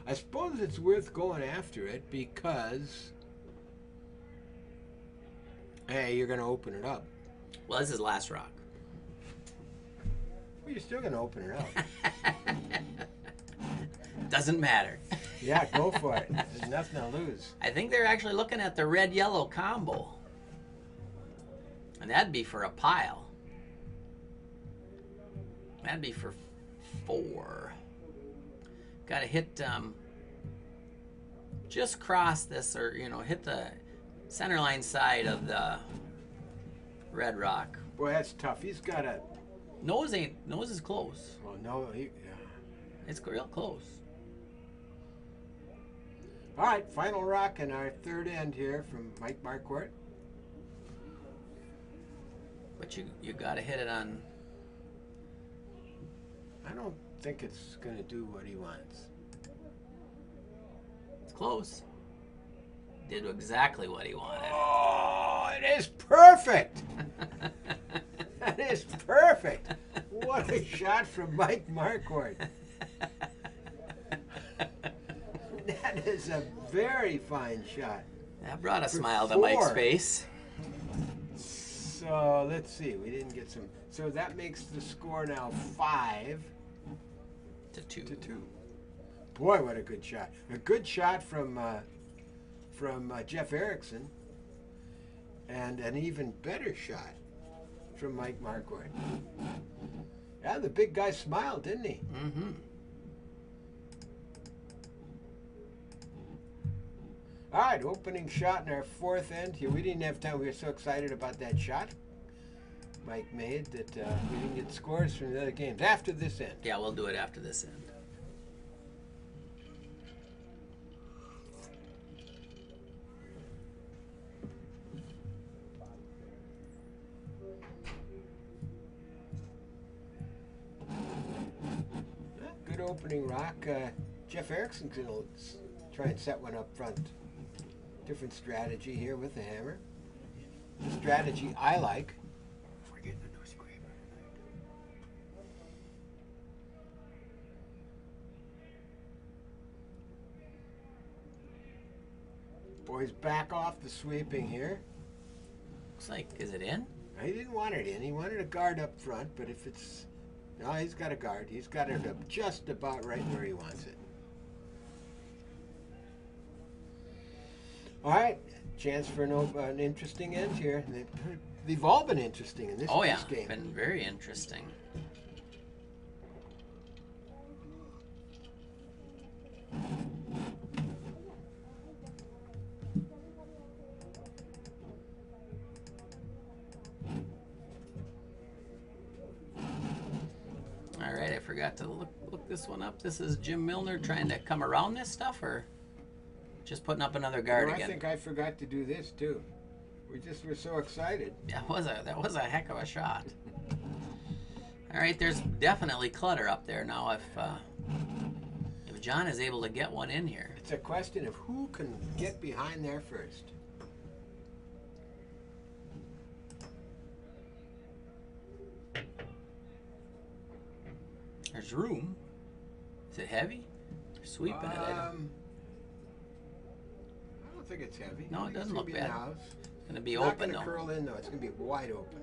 I suppose it's worth going after it because, hey, you're going to open it up. Well, this is last rock. Well, you're still going to open it up. Doesn't matter. Yeah, go for it. There's nothing to lose. I think they're actually looking at the red-yellow combo. And that'd be for a pile. That'd be for 4. Got to hit, just cross this, or, you know, hit the center line side of the red rock. Boy, that's tough. He's got a... Nose is close. Well, no, he... It's real close. All right, final rock in our third end here from Mike Marquardt. But you got to hit it on. I don't think it's going to do what he wants. It's close. Did exactly what he wanted. Oh, it is perfect. That is perfect. What a shot from Mike Marquardt. That is a very fine shot. That brought a For smile to 4. Mike's face. So let's see. We didn't get some. So that makes the score now 5 To 2. to 2. Boy, what a good shot! A good shot from Jeff Erickson, and an even better shot from Mike Marquardt. Yeah, the big guy smiled, didn't he? Mm-hmm. All right, opening shot in our fourth end here. We didn't have time. We were so excited about that shot Mike made that we didn't get scores from the other games after this end. Yeah, we'll do it after this end. Good opening rock. Jeff Erickson's going to try and set one up front. Different strategy here with the hammer. The strategy I like. We're getting a new scraper tonight. Boys back off the sweeping here. Looks like, is it in? He didn't want it in. He wanted a guard up front, but if it's... No, he's got a guard. He's got it up just about right where he wants it. All right, chance for an interesting end here. They've all been interesting in this, Oh yeah, this game. been very interesting. All right, I forgot to look this one up. This is Jim Milner trying to come around this stuff, or just putting up another guard I again? think I forgot to do this too. We just were so excited. That was a heck of a shot. All right, there's definitely clutter up there now. If John is able to get one in here, It's a question of who can get behind there first. there's room. Is it heavy? They're sweeping it. I don't think it's heavy. No, I it think it's doesn't gonna look be bad. in the house. It's gonna be It's not open gonna though. curl in though. It's gonna be wide open.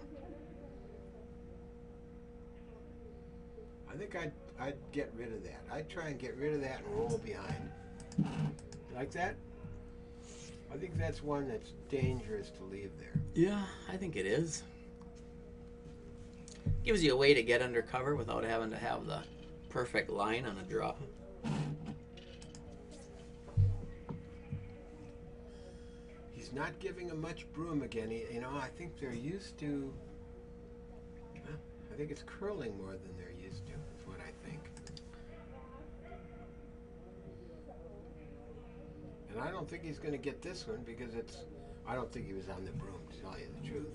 I think I'd get rid of that. I'd try and get rid of that and roll behind. Like that? I think that's one that's dangerous to leave there. Yeah, I think it is. Gives you a way to get under cover without having to have the perfect line on a draw. He's not giving him much broom again. I think they're used to. I think it's curling more than they're used to. Is what I think. And I don't think he's going to get this one because it's. I don't think he was on the broom, to tell you the truth.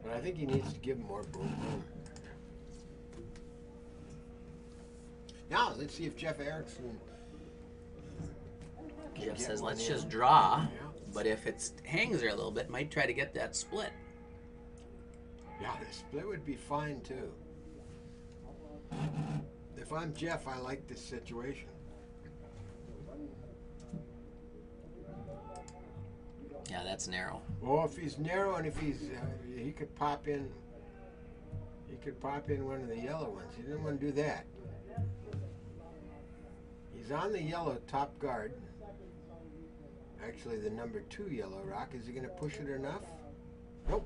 But I think he needs to give him more broom. Now let's see if Jeff Erickson can Jeff get says, one let's in. just draw. Yeah. But if it hangs there a little bit, might try to get that split. Yeah, the split would be fine too. If I'm Jeff, I like this situation. Yeah, that's narrow. Well, if he's narrow and if he's, he could pop in. He could pop in one of the yellow ones. He didn't want to do that. He's on the yellow top guard. Actually, the number 2 yellow rock. Is he going to push it enough? Nope.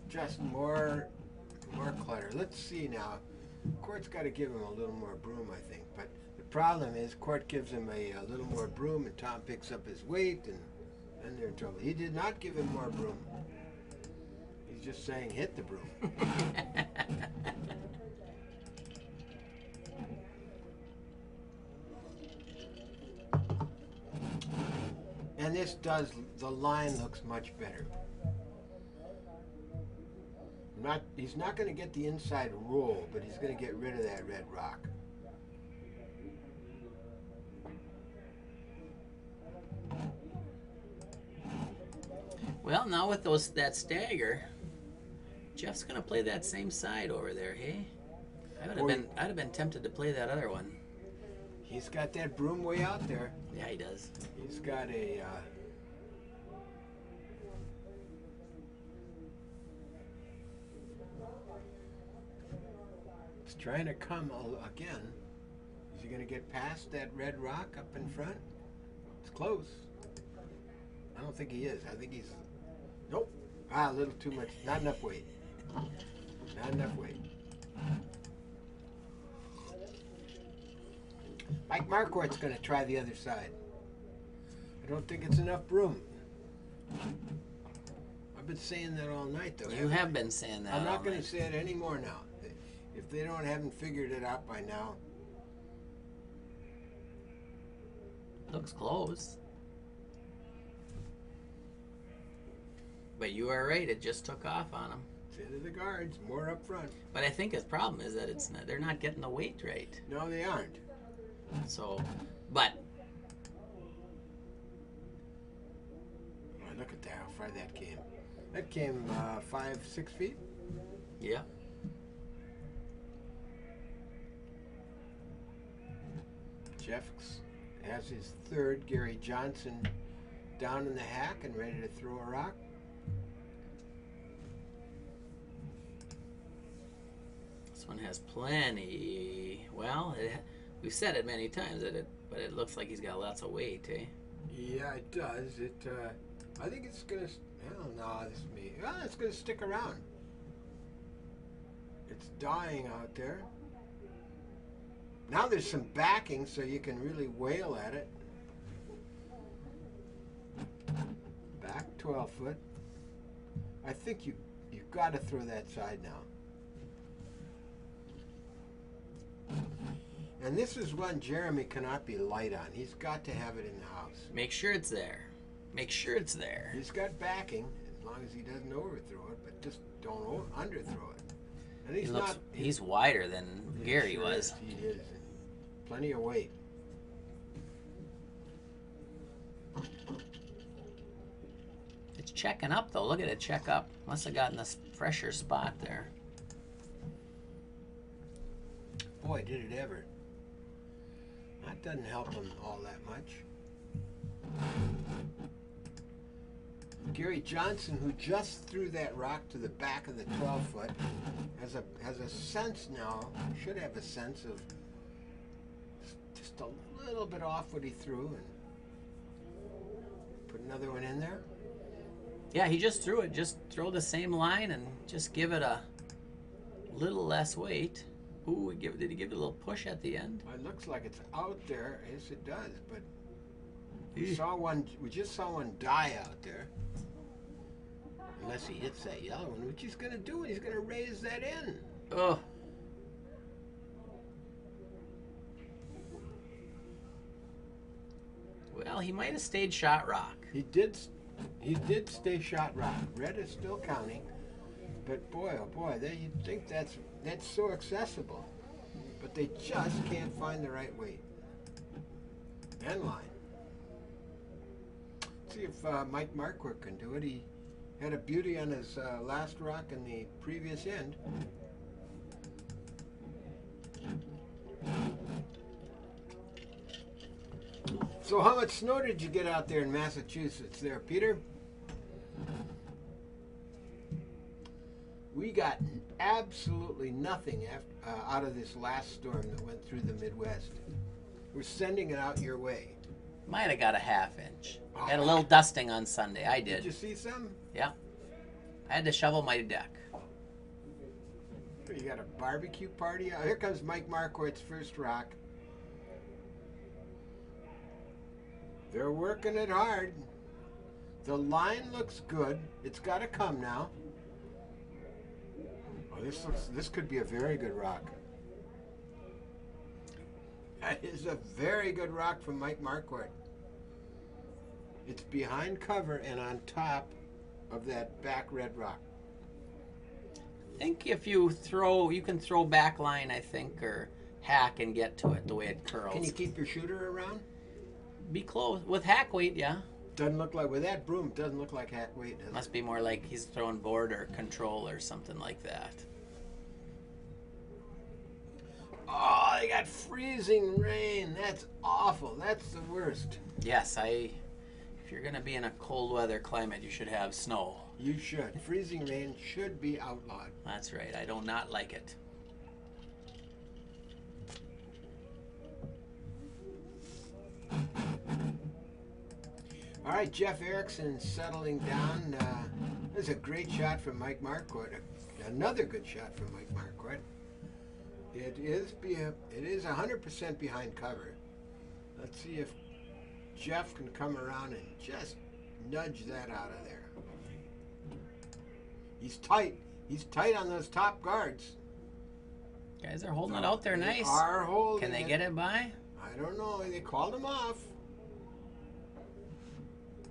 Just more clutter. Let's see now. Court's got to give him a little more broom, I think. But the problem is, Court gives him a little more broom, and Tom picks up his weight, and then they're in trouble. He did not give him more broom. He's just saying, hit the broom. And this does, the line looks much better. He's not going to get the inside roll, but he's going to get rid of that red rock. Well, now with that stagger, Jeff's going to play that same side over there, hey? I'd have been tempted to play that other one. He's got that broom way out there. Yeah, he does. He's got a... he's trying to come again. Is he going to get past that red rock up in front? It's close. I don't think he is. I think he's... Nope. A little too much. Not enough weight. Not enough weight. Mike Marquardt's going to try the other side. I don't think it's enough broom. I've been saying that all night, though. You have been saying that. I'm not all going to night. say it anymore now. If they haven't figured it out by now. Looks close. But you are right. It just took off on him. It's into the guards, more up front. But I think his problem is that they're not getting the weight right. No, they aren't. So, but Oh, look at that, how far that came. That came 5-6 feet. yeah. Jeff has his third. Gary Johnson down in the hack and ready to throw a rock. This one has plenty. Well, we've said it many times but it looks like he's got lots of weight, eh? Yeah, it does. I think it's gonna. Hell no, this is me. It's gonna stick around. It's dying out there. Now there's some backing, so you can really wail at it. Back 12 foot. I think you've got to throw that side now. And this is one Jeremy cannot be light on. He's got to have it in the house. Make sure it's there. Make sure it's there. He's got backing, as long as he doesn't overthrow it, but just don't underthrow it. And He's wider than Gary sure was. is. He is. Plenty of weight. It's checking up though. Look at it check up. Must have gotten a fresher spot there. Boy, did it ever. That doesn't help him all that much. Gary Johnson, who just threw that rock to the back of the 12 foot, has a sense now, should have a sense of just a little bit off what he threw and put another one in there. Yeah, he just threw it. Just throw the same line and just give it a little less weight. Ooh, did he give it a little push at the end? It looks like it's out there. Yes, it does. But we just saw one die out there. Unless he hits that yellow one, which he's going to do. He's going to raise that in. Oh. Well, he might have stayed shot rock. He did stay shot rock. Red is still counting. But boy, oh boy, you'd think that's so accessible. But they just can't find the right weight. And line. see if Mike Marquardt can do it. He had a beauty on his last rock in the previous end. So how much snow did you get out there in Massachusetts there, Peter? We got absolutely nothing out of this last storm that went through the Midwest. We're sending it out your way. Might have got a ½ inch. Had a little dusting on Sunday. I did. Did you see some? Yeah. I had to shovel my deck. You got a barbecue party? Oh, here comes Mike Marquardt's first rock. They're working it hard. The line looks good. It's got to come now. Oh, this could be a very good rock. That is a very good rock from Mike Marquardt. It's behind cover and on top of that back red rock. I think if you can throw back line, I think, or hack and get to it the way it curls. Can you keep your shooter around? Be close. With hack weight, yeah. Doesn't look like, with that broom, doesn't look like hack weight, does it? Must be more like he's throwing board or control or something like that. Oh, they got freezing rain. That's awful. That's the worst. Yes, if you're going to be in a cold weather climate, you should have snow. You should. Freezing rain should be outlawed. That's right. I do not like it. All right, Jeff Erickson settling down. There's a great shot from Mike Marquardt. Another good shot from Mike Marquardt. It is 100% behind cover. Let's see if Jeff can come around and just nudge that out of there. He's tight. He's tight on those top guards. Guys are holding it out there nice. They are holding Can they it. get it by? I don't know. They called him off.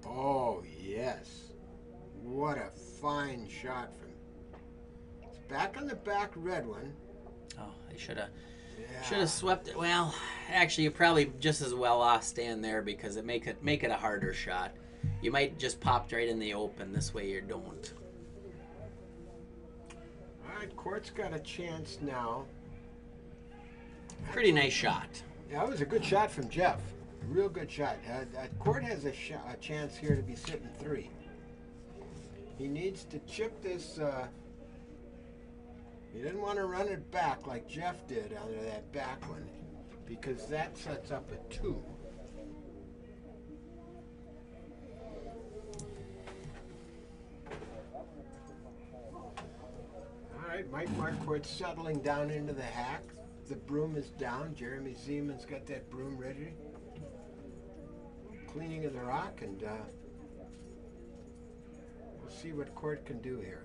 Oh, yes. What a fine shot from. It's back on the back red one. Oh, they should have swept it. Well, actually, you're probably just as well off staying there because it make it a harder shot. You might just popped right in the open. This way you don't. All right, Court's got a chance now. Pretty nice shot. Yeah, that was a good shot from Jeff. A real good shot. Court has a chance here to be sitting 3. He needs to chip this. He didn't want to run it back like Jeff did under that back one, because that sets up a 2. All right, Mike Marquardt settling down into the hack. The broom is down. Jeremy Zeman's got that broom ready. Cleaning of the rock, and we'll see what Court can do here.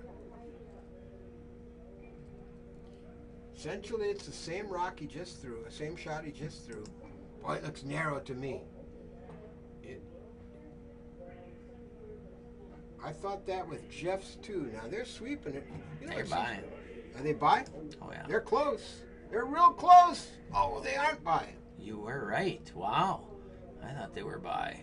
Essentially, it's the same rock he just threw, the same shot he just threw. Boy, it looks narrow to me. I thought that with Jeff's too. Now they're sweeping it. You know, They're by. Are they by? Oh yeah. They're close. They're real close. Oh, they aren't by. You were right. Wow. I thought they were by.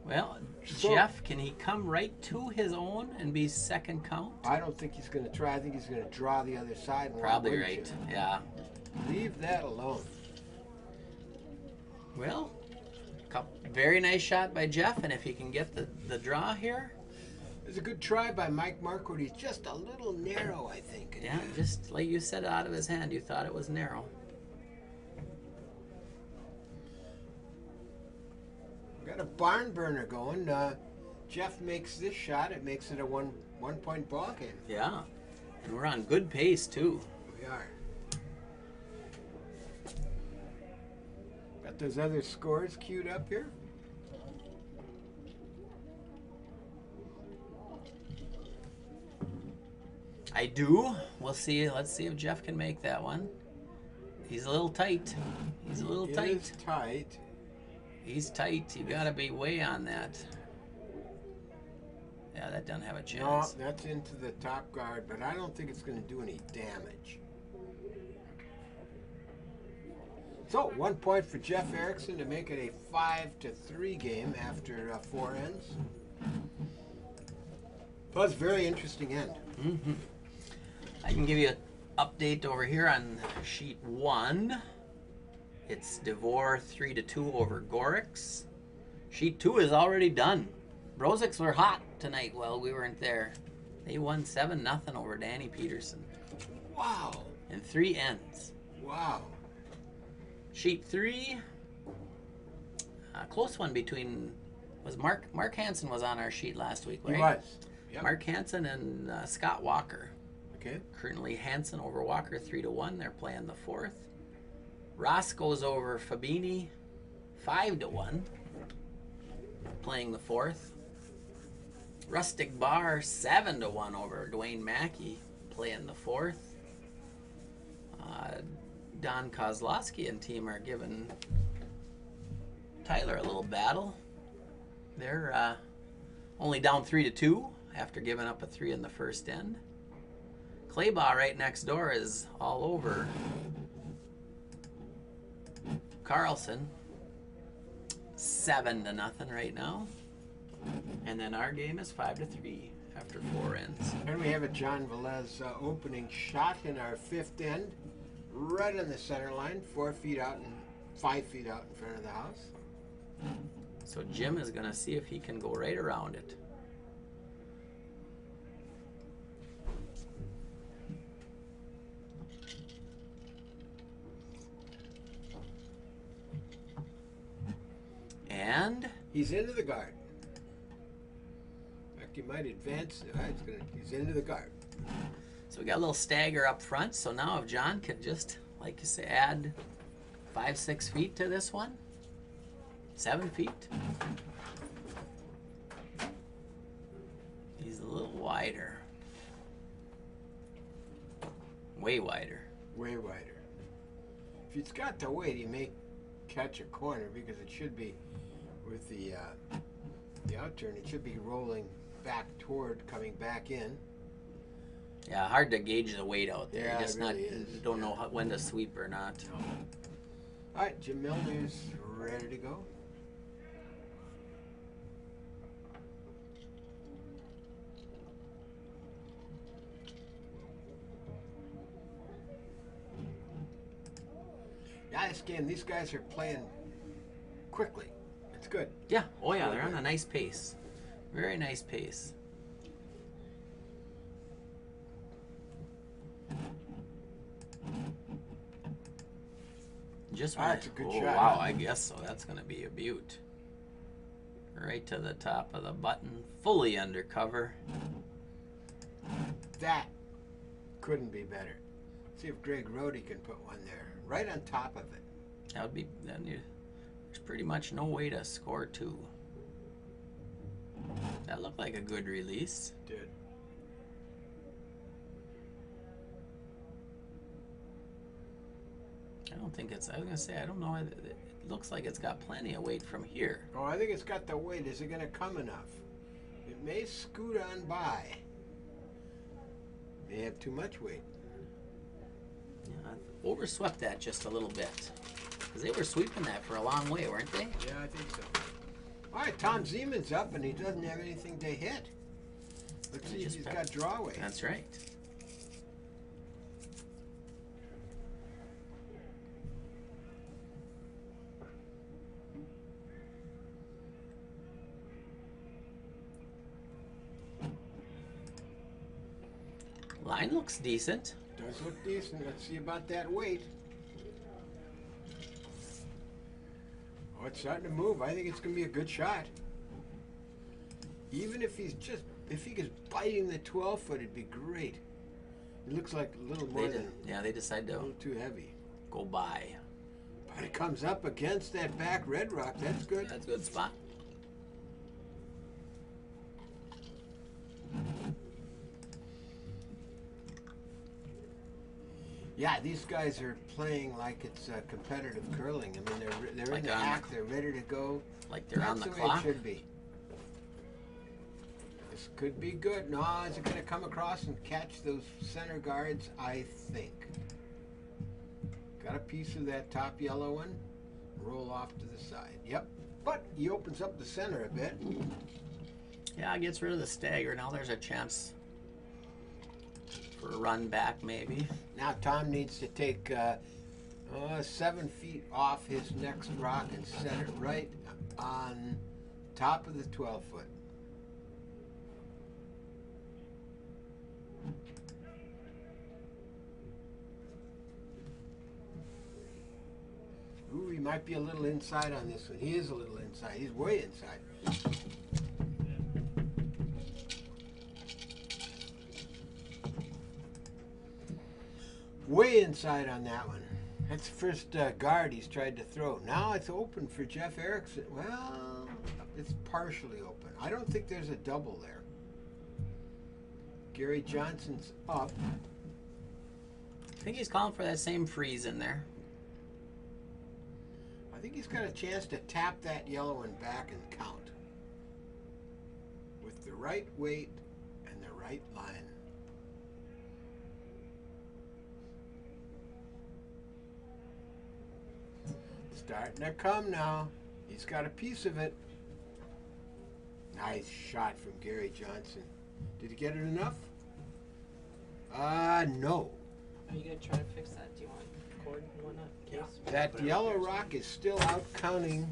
Well, So- Jeff, can he come right to his own and be second count? I don't think he's going to try. I think he's going to draw the other side. And Probably wait right. to. Yeah. Leave that alone. Well, very nice shot by Jeff, and if he can get the draw here. It was a good try by Mike Marquardt. He's just a little narrow, I think. Yeah, just like you said out of his hand, you thought it was narrow. Got a barn burner going. Jeff makes this shot. It makes it a one-point ball game. Yeah. And we're on good pace, too. We are. Got those other scores queued up here. I do. We'll see. Let's see if Jeff can make that one. He's a little tight. He's a little tight. It is tight. He's tight. You gotta be way on that. Yeah, that doesn't have a No, chance. that's into the top guard, but I don't think it's going to do any damage. So 1 point for Jeff Erickson to make it a 5-3 game after 4 ends. Well, it's a very interesting end. Mm-hmm. I can give you an update over here on sheet 1. It's Devore 3-2 over Gorix. Sheet 2 is already done. Brozics were hot tonight while we weren't there. They won 7-0 over Danny Peterson. Wow. In 3 ends. Wow. Sheet 3, a close one between, was Mark Hansen was on our sheet last week, right? He was. Yep. Mark Hansen and Scott Walker. Okay. Currently Hansen over Walker 3-1. They're playing the 4th. Ross goes over Fabini 5-1. Playing the 4th. Rustic Bar 7-1 over Dwayne Mackey. Playing the 4th. Don Kozlowski and team are giving Tyler a little battle. They're only down 3-2 after giving up a 3 in the first end. Claybaugh right next door is all over Carlson. 7-0 right now. And then our game is 5-3 after 4 ends. And we have a John Velez opening shot in our 5th end. Right on the center line, 4 feet out and 5 feet out in front of the house. So Jim is going to see if he can go right around it. And he's into the guard. In fact, he might advance. He's into the guard. So we got a little stagger up front. So now if John could just, like you say, add 5-6 feet to this one. 7 feet. He's a little wider. Way wider. Way wider. If he's got the weight, he may catch a corner because it should be with the outturn. It should be rolling back toward, coming back in. Yeah, hard to gauge the weight out there. Yeah, Just it really is. don't know when to sweep or not. No. All right, Jim Milner's ready to go. Yeah, this game, these guys are playing quickly. It's good. Yeah. Oh yeah, they're on a nice pace. Very nice pace. Just that's a good shot. Wow, I guess so. That's going to be a beaut. Right to the top of the button, fully undercover. That couldn't be better. See if Greg Rohde can put one there, right on top of it. That would be. Then there's pretty much no way to score 2. That looked like a good release. Did. I don't think it's. I was gonna say I don't know. It looks like it's got plenty of weight from here. Oh, I think it's got the weight. Is it going to come enough? It may scoot on by. May have too much weight. Yeah, I overswept that just a little bit because they were sweeping that for a long way, weren't they? Yeah, I think so. All right, Tom Zeman's up, and he doesn't have anything to hit. Let's see if he's got draw weight. That's right. Line looks decent. Does look decent. Let's see about that weight. Oh, it's starting to move. I think it's going to be a good shot. Even if he's biting the 12-foot, it'd be great. It looks like a little more than. Yeah, they decide A to little too heavy. go by. But it comes up against that back red rock. That's good. That's a good spot. Yeah, these guys are playing like it's competitive curling. I mean, they're Like in the on- act. They're ready to go. Like they're on That's the the way clock. it should be. This could be good. No, is it going to come across and catch those center guards? I think. Got to piece of that top yellow one. Roll off to the side. Yep. But he opens up the center a bit. Yeah, gets rid of the stagger. Now there's a chance for a run back, maybe. Now Tom needs to take 7 feet off his next rock and set it right on top of the 12-foot. Ooh, he might be a little inside on this one. He is a little inside. He's way inside. Way inside on that one. That's the first guard he's tried to throw. Now it's open for Jeff Erickson. Well, it's partially open. I don't think there's a double there. Gary Johnson's up. I think he's calling for that same freeze in there. I think he's got a chance to tap that yellow one back and count. With the right weight and the right line. Starting to come now. He's got a piece of it. Nice shot from Gary Johnson. Did he get it enough? No. Are you gonna try to fix that? Do you want cord and whatnot? That yellow rock is still out counting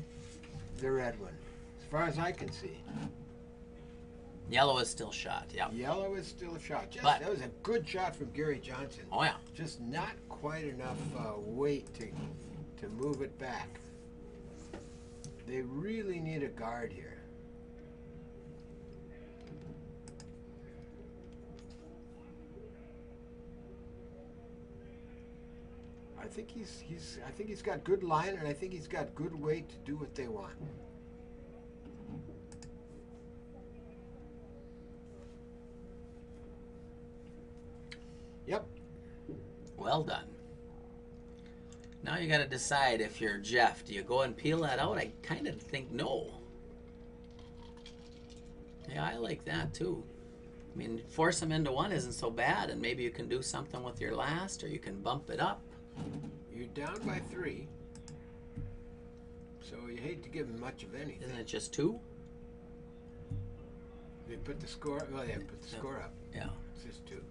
the red one, as far as I can see. Yellow is still shot, yeah. Yellow is still a shot. But that was a good shot from Gary Johnson. Oh, yeah. Just not quite enough weight to move it back. They really need a guard here. I think he's got good line, and I think he's got good weight to do what they want. Yep. Well done. Now you got to decide if you're Jeff. Do you go and peel that out? I kind of think no. Yeah, I like that too. I mean, force them into one isn't so bad, and maybe you can do something with your last, or you can bump it up. You're down by 3, so you hate to give them much of anything. Isn't it just 2? They put the score. Well, they put the score up. Yeah. It's just 2.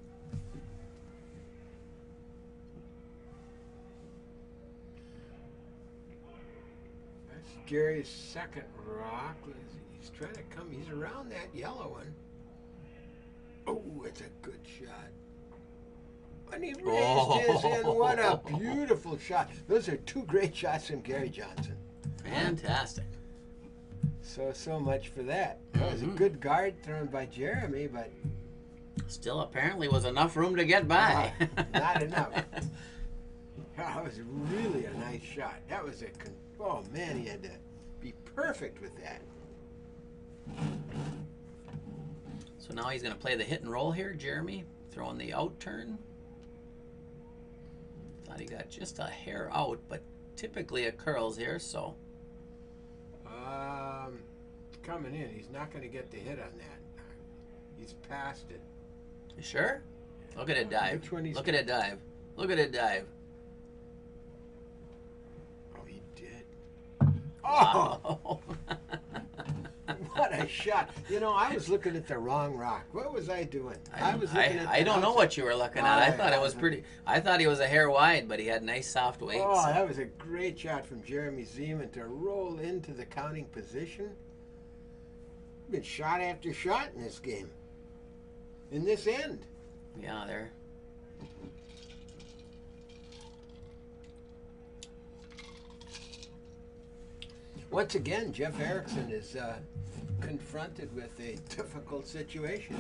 That's Gary's second rock. He's trying to come. He's around that yellow one. Oh, it's a good shot. And he raised his in. What a beautiful shot. Those are 2 great shots from Gary Johnson. Fantastic. So much for that. That was a good guard thrown by Jeremy, but still apparently was enough room to get by. Not enough. That was really a nice shot. That was oh man, he had to be perfect with that. So now he's going to play the hit and roll here, Jeremy, throwing the out turn. Thought he got just a hair out, but typically it curls here, so. Coming in, he's not going to get the hit on that. He's past it. You sure? Look at it dive. Which one Look at it dive. Look at it dive. Oh, he did. Oh! Wow. What a shot. You know, I was looking at the wrong rock. What was I doing? I don't know what you were looking at. I thought it was pretty. I thought he was a hair wide, but he had nice soft weights. Oh, that was a great shot from Jeremy Zeman to roll into the counting position. Been shot after shot in this game. In this end. Yeah, there. Once again, Jeff Erickson is confronted with a difficult situation.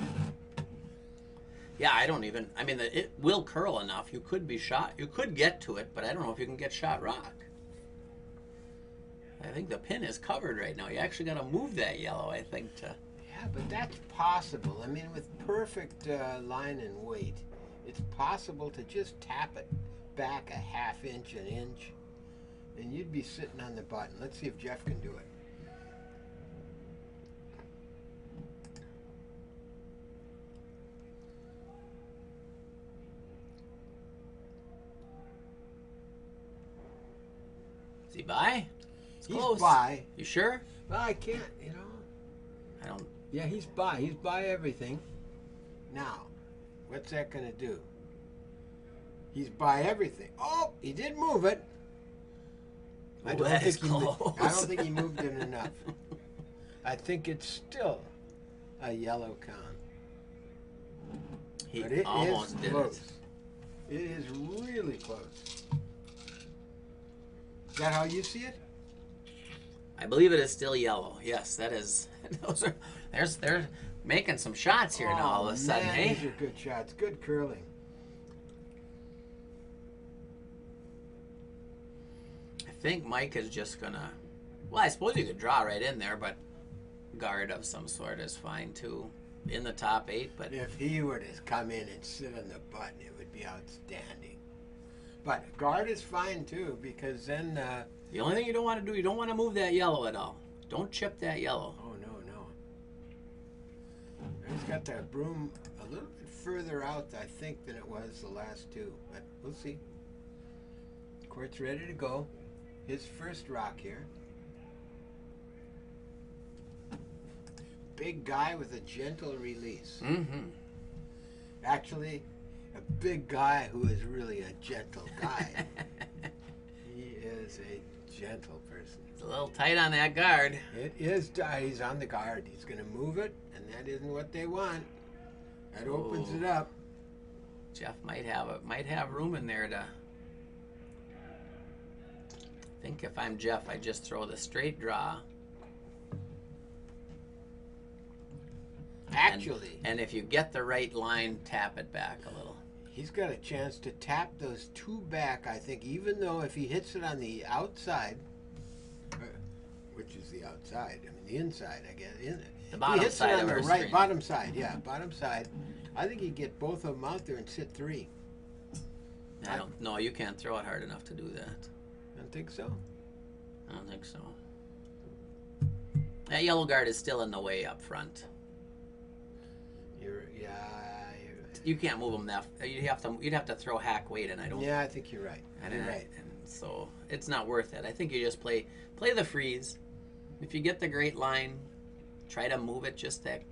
Yeah, I mean, it will curl enough. You could be shot. You could get to it, but I don't know if you can get shot rock. I think the pin is covered right now. You actually got to move that yellow, I think, to... Yeah, but that's possible. I mean, with perfect line and weight, it's possible to just tap it back a half inch, an inch, and you'd be sitting on the button. Let's see if Jeff can do it. by? It's He's close. by. You sure? Well, I can't, you know. I don't. Yeah, he's by. He's by everything. Now, what's that going to do? He's by everything. Oh, he did move it. I Ooh, don't that is think he. close. I don't think he moved it enough. I think it's still a yellow count. He But it almost is did close. it. It is really close. Is that how you see it? I believe it is still yellow. Yes, that is. Those are. They're making some shots here now. All of a sudden, man, hey. these are good shots. Good curling. I think Mike is just gonna. Well, I suppose you could draw right in there, but guard of some sort is fine too. In the top 8, but If he were to come in and sit on the button, it would be outstanding. But guard is fine too, because then. the only thing you don't want to do, you don't want to move that yellow at all. Don't chip that yellow. Oh no. He's got that broom a little bit further out, I think, than it was the last two. But we'll see. Court's ready to go. His first rock here. Big guy with a gentle release. Mm-hmm. Actually, a big guy who is really a gentle guy. He is a gentle person. It's a little tight on that guard. It is. He's on the guard. He's going to move it, and that isn't what they want. That opens it up. Jeff might have room in there to. I think if I'm Jeff, I just throw the straight draw. Actually, and if you get the right line, tap it back a little. he's got a chance to tap those two back, I think, even though if he hits it on the outside, which is the outside, I mean the inside, I guess. The bottom he hits side it on of the our right, screen. bottom side, yeah, bottom side. I think he'd get both of them out there and sit 3. I don't. No, you can't throw it hard enough to do that. Don't think so? I don't think so. That yellow guard is still in the way up front. You can't move them that. You'd have to throw hack weight, and I don't. Yeah, I think you're right. You're right. And so it's not worth it. I think you just play the freeze. If you get the great line, try to move it just that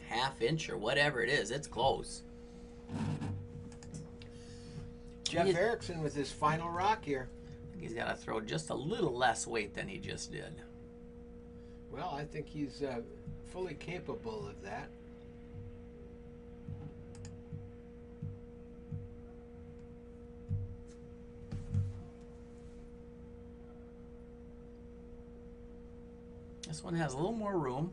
half inch or whatever it is. It's close. Jeff Erickson with his final rock here. I think he's got to throw just a little less weight than he just did. Well, I think he's fully capable of that. This one has a little more room.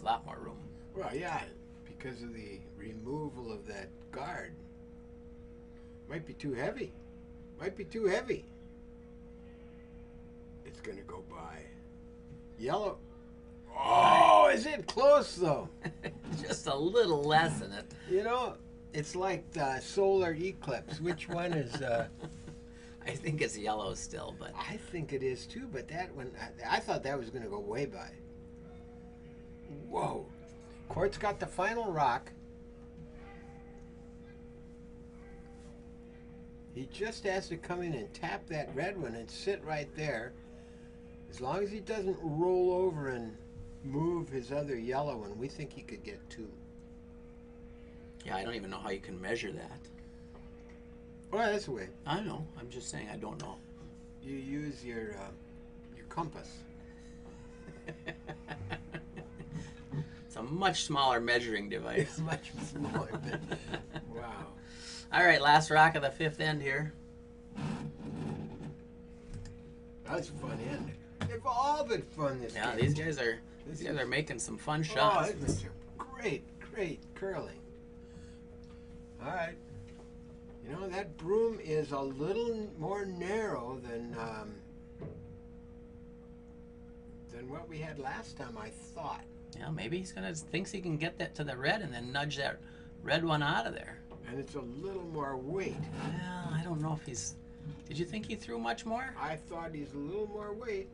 A lot more room. Well, yeah, because of the removal of that guard. Might be too heavy. Might be too heavy. It's going to go by. Yellow. Oh, is it close, though? Just a little less in it. You know, it's like the solar eclipse. Which one is... I think it's yellow still, but... I think it is, too, but that one... I thought that was going to go way by. Whoa. Court's got the final rock. He just has to come in and tap that red one and sit right there. As long as he doesn't roll over and move his other yellow one, we think he could get 2. Yeah, I don't even know how you can measure that. Well, that's the way. I know. I'm just saying I don't know. You use your compass. It's a much smaller measuring device. It's much smaller. Wow. All right, last rock of the 5th end here. That's a fun end. They've all been fun this Yeah, game. these guys are making some fun Oh, shots. it's been some great curling. All right. You know, that broom is a little more narrow than what we had last time, I thought. Yeah, maybe thinks he can get that to the red and then nudge that red one out of there. And it's a little more weight. Well, I don't know if he's... Did you think he threw much more? I thought he's a little more weight.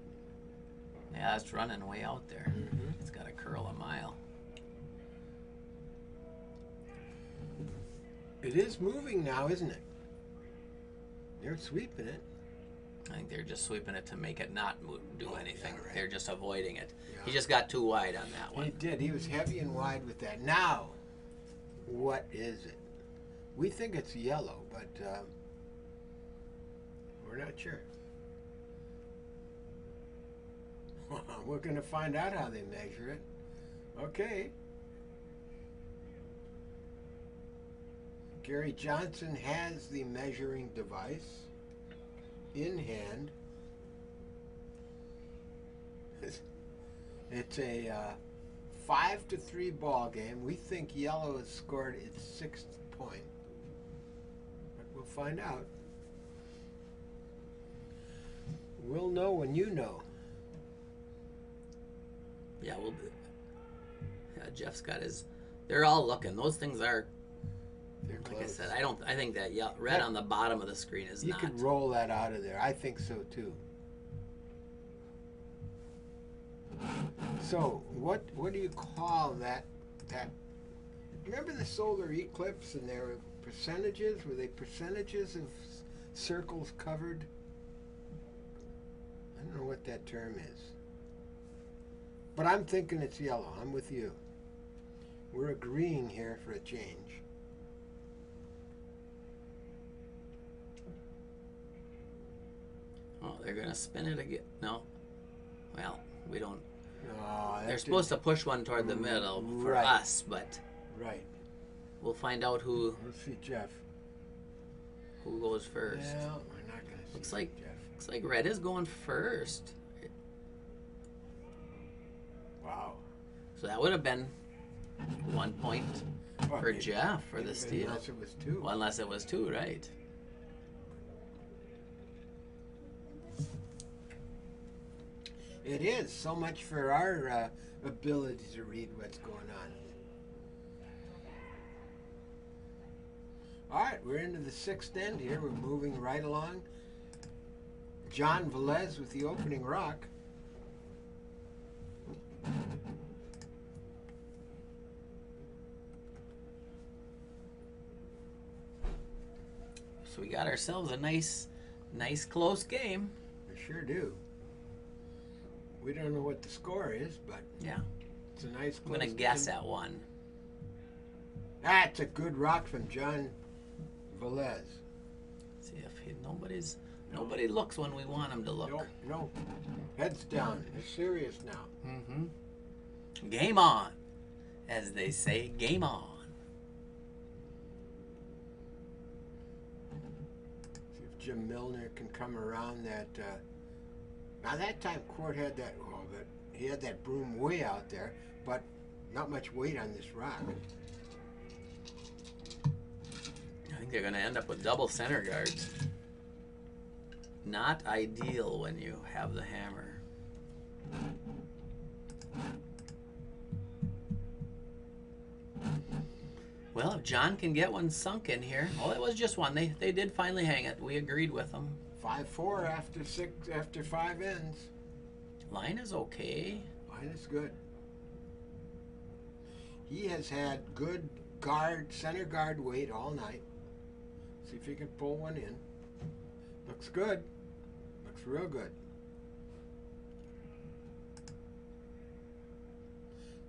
Yeah, it's running way out there. Mm-hmm. It's got to curl a mile. It is moving now, isn't it? They're sweeping it. I think they're just sweeping it to make it not do anything. Yeah, right. They're just avoiding it. Yeah. He just got too wide on that He one. did. He was heavy and wide with that. Now, what is it? We think it's yellow, but we're not sure. We're going to find out how they measure it. Okay. Gary Johnson has the measuring device in hand. It's a 5-3 ball game. We think yellow has scored its 6th point, but we'll find out. We'll know when you know. Yeah, we'll be. Yeah, Jeff's got his. They're all looking. Those things are. They're Like close. I said, I think that red on the bottom of the screen is You not. could roll that out of there. I think so too. So what do you call that? Remember the solar eclipse and there were percentages? Were they percentages of circles covered? I don't know what that term is. But I'm thinking it's yellow. I'm with you. We're agreeing here for a change. Oh, they're gonna spin it again. No. Well, we don't. No, They're supposed to push one toward the middle for Right. us, but Right. we'll find out who Let's see, Jeff. goes first. Well, we're not going to see Looks like Jeff. looks like red is going first. Wow. So that would have been 1 point Well, for Jeff for the steal. Unless it was 2. Well, unless it was 2, right? It is. So much for our ability to read what's going on. All right, we're into the 6th end here. We're moving right along. John Velez with the opening rock. So we got ourselves a nice close game. We sure do. We don't know what the score is, but Yeah. it's a nice I'm close gonna guess game. at 1. That's a good rock from John Velez. See if nobody looks when we want them to look. No. Heads down. They're serious now. Mm-hmm. Game on, as they say. Game on. See if Jim Milner can come around that. Now that time Quart had that. Oh, but he had that broom way out there, but not much weight on this rock. I think they're going to end up with double center guards. Not ideal when you have the hammer. Well, if John can get one sunk in here. Oh, it was just one. They did finally hang it. We agreed with them. 5-4 after 5 ends. Line is okay. Line is good. He has had good center guard weight all night. See if he can pull one in. Looks good. Looks real good.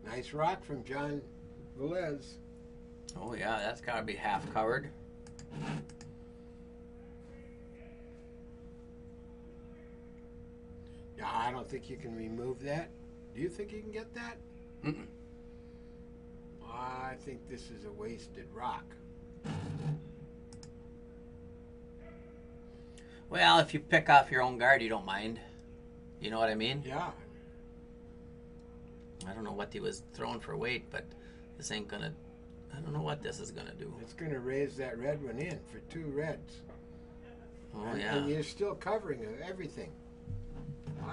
Nice rock from John Velez. Oh, yeah, that's got to be half covered. Yeah, I don't think you can remove that. Do you think you can get that? Mm-mm. I think this is a wasted rock. Well, if you pick off your own guard, you don't mind. You know what I mean? Yeah. I don't know what he was throwing for weight, but this ain't gonna. I don't know what this is gonna do. It's going to raise that red one in for 2 reds. Oh, and, yeah. and you're still covering everything.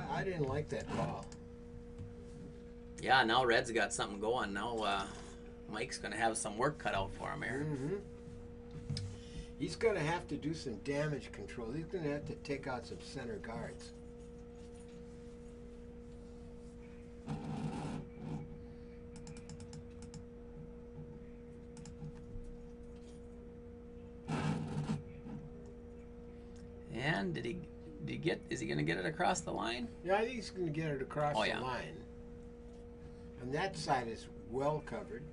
I didn't like that call. Yeah, now Red's got something going. Now Mike's gonna have some work cut out for him here. Mm-hmm. He's going to have to do some damage control. He's going to have to take out some center guards. And did he Is he gonna get it across the line? Yeah, I think he's going to get it across Oh, the yeah. line. And that side is well covered.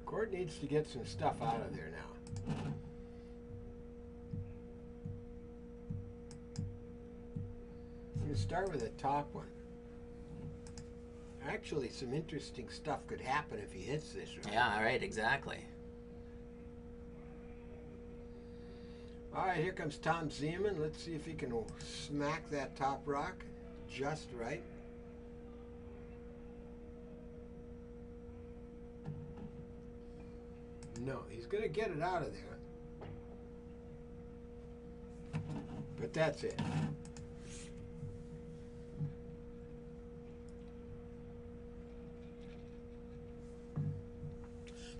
Cord needs to get some stuff out of there now. You start with the top one. Actually, some interesting stuff could happen if he hits this right. Yeah, right, exactly. All right, here comes Tom Zeman. Let's see if he can smack that top rock just right. No, he's going to get it out of there. But that's it.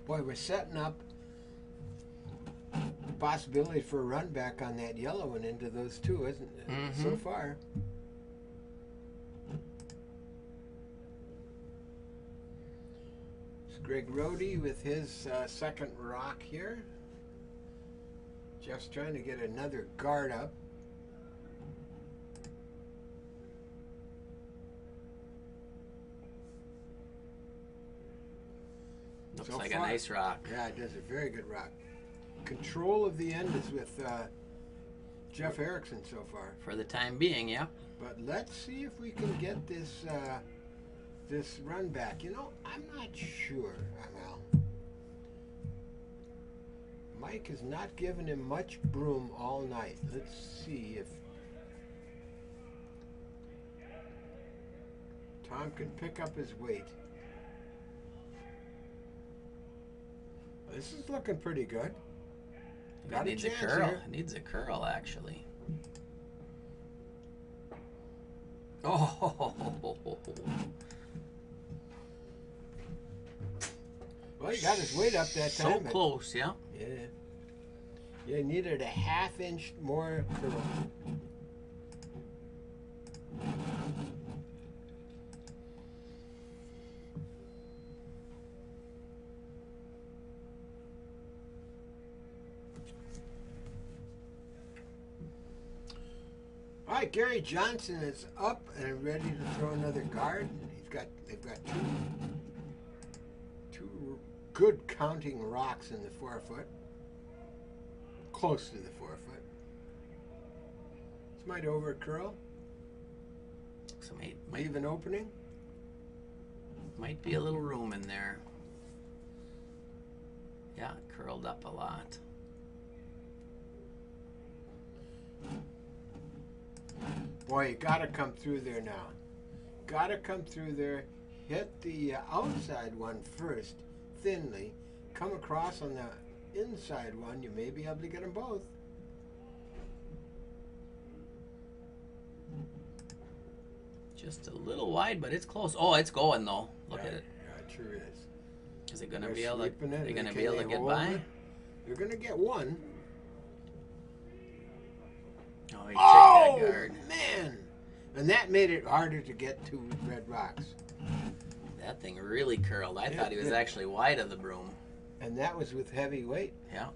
Boy, we're setting up the possibility for a run back on that yellow one into those two, isn't it? Mm-hmm. So far. It's Greg Rohde with his second rock here. Jeff's trying to get another guard up. Looks So like far, a nice rock. Yeah, it does a very good rock. Control of the end is with Jeff Erickson so far. For the time being, yeah. But let's see if we can get this this run back. You know, I'm not sure, Al. Mike has not given him much broom all night. Let's see if Tom can pick up his weight. This is looking pretty good. It needs a chance curl. here. It needs a curl, actually. Oh, Well, he got his weight up that so time. but- close, yeah. Yeah. You needed a half-inch more curl. All right, Gary Johnson is up and ready to throw another guard. They've got two good counting rocks in the 4-foot, close to the 4-foot. This might over curl. So Leave an opening. might be a little room in there. Yeah, curled up a lot. Boy, you gotta come through there now. Gotta come through there. Hit the outside one first, thinly. Come across on the inside one. You may be able to get them both. Just a little wide, but it's close. Oh, it's going though. Look Yeah, at it. Yeah, it sure is. Is it gonna They're be able to? sweeping it. They're gonna Can be able they to get hold by? it? They're gonna get one. Oh, he Oh, checked that guard. man! And that made it harder to get to red rocks. That thing really curled. I Yeah, thought he was yeah. actually wide of the broom. And that was with heavy weight. Yeah.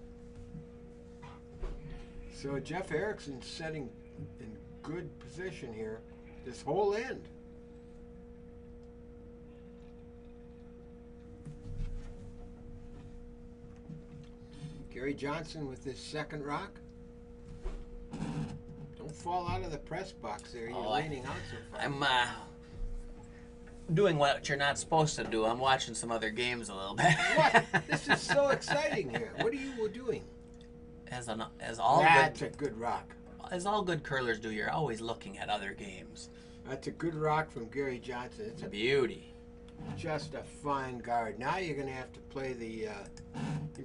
So Jeff Erickson's setting in good position here. This whole end. Gary Johnson with this second rock. Don't fall out of the press box there. You're Oh, leaning out so far. I'm doing what you're not supposed to do. I'm watching some other games a little bit. What? This is so exciting here. What are you doing? As That's a good rock. all good curlers do, you're always looking at other games. That's a good rock from Gary Johnson. It's It's a beauty. just a fine guard. Now you're going to have to play you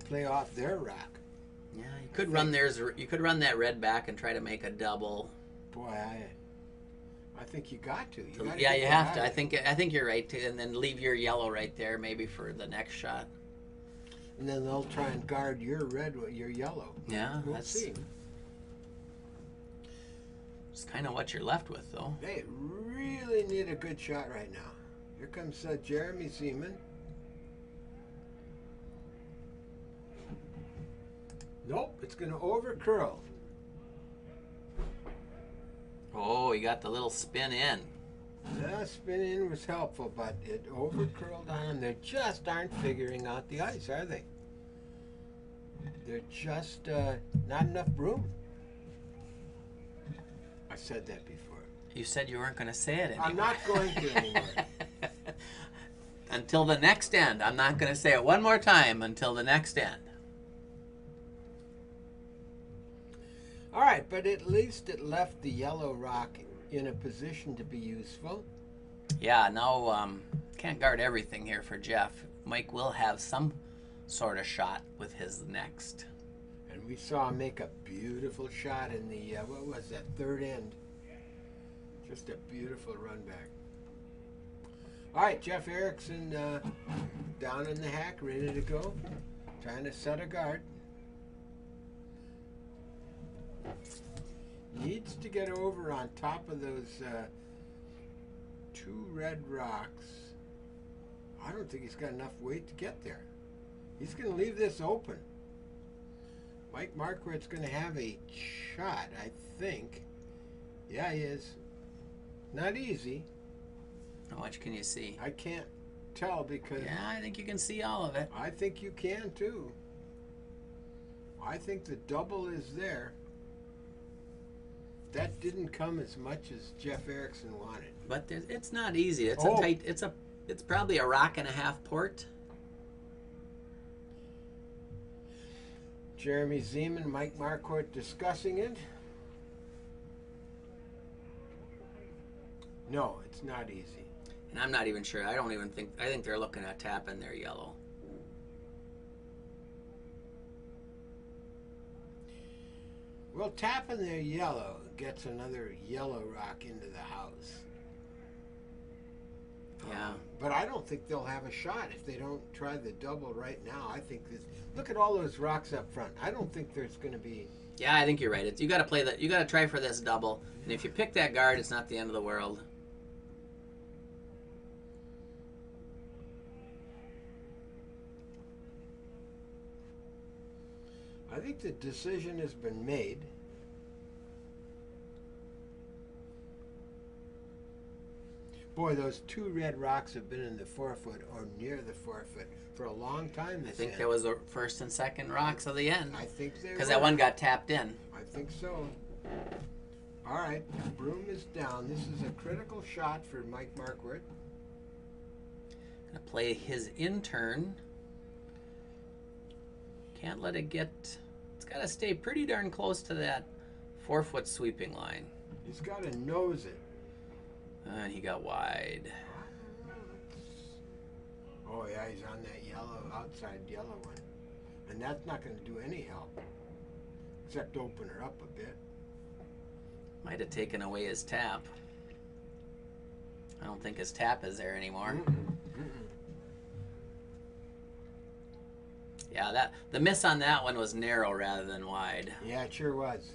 play off their rock. Yeah, you could run theirs. You could run that red back and try to make a double. Boy, I think you got to. Yeah, you have to. I think you're right too. And then leave your yellow right there, maybe for the next shot. And then they'll try and guard your red with your yellow. Yeah, We'll that's see. It's kind of what you're left with, though. They really need a good shot right now. Here comes Jeremy Zeman. Nope, it's going to over curl. Oh, he got the little spin in. The spin in was helpful, but it over curled on them. They just aren't figuring out the ice, are they? They're just not enough room. I said that before. You said you weren't going to say it anymore. I'm not going to anymore. Until the next end. I'm not going to say it one more time until the next end. All right, but at least it left the yellow rock in a position to be useful. Yeah, now can't guard everything here for Jeff. Mike will have some sort of shot with his next. And we saw him make a beautiful shot in the, what was that, third end. Just a beautiful run back. All right, Jeff Erickson down in the hack, ready to go. Trying to set a guard. Needs to get over on top of those two red rocks. I don't think he's got enough weight to get there. He's going to leave this open. Mike Marquardt's going to have a shot, I think. Yeah, he is. Not easy. How much can you see? I can't tell because... Yeah, I think you can see all of it. I think you can too. I think the double is there. That didn't come as much as Jeff Erickson wanted. But it's not easy. It's a tight. It's probably a rock and a half port. Jeremy Zeman, Mike Marquardt discussing it. No, it's not easy. And I'm not even sure. I think they're looking at tapping their yellow. Well, tapping their yellow gets another yellow rock into the house. Yeah. But I don't think they'll have a shot if they don't try the double right now. I think this. Look at all those rocks up front. I don't think there's going to be. Yeah, I think you're right. You got to play that. You got to try for this double. And if you pick that guard, it's not the end of the world. I think the decision has been made. Boy, those two red rocks have been in the 4-foot or near the 4-foot for a long time this I think end. that was the first and second rocks of the end. I think they Because were. that one got tapped in. I think so. All right, the broom is down. This is a critical shot for Mike Marquardt. Gonna play his in turn. Can't let it get. It's got to stay pretty darn close to that 4-foot sweeping line. He's got to nose it. And he got wide. Oh yeah, he's on that yellow, outside yellow one. And that's not going to do any help. Except open her up a bit. Might have taken away his tap. I don't think his tap is there anymore. Yeah, the miss on that one was narrow rather than wide. Yeah, it sure was.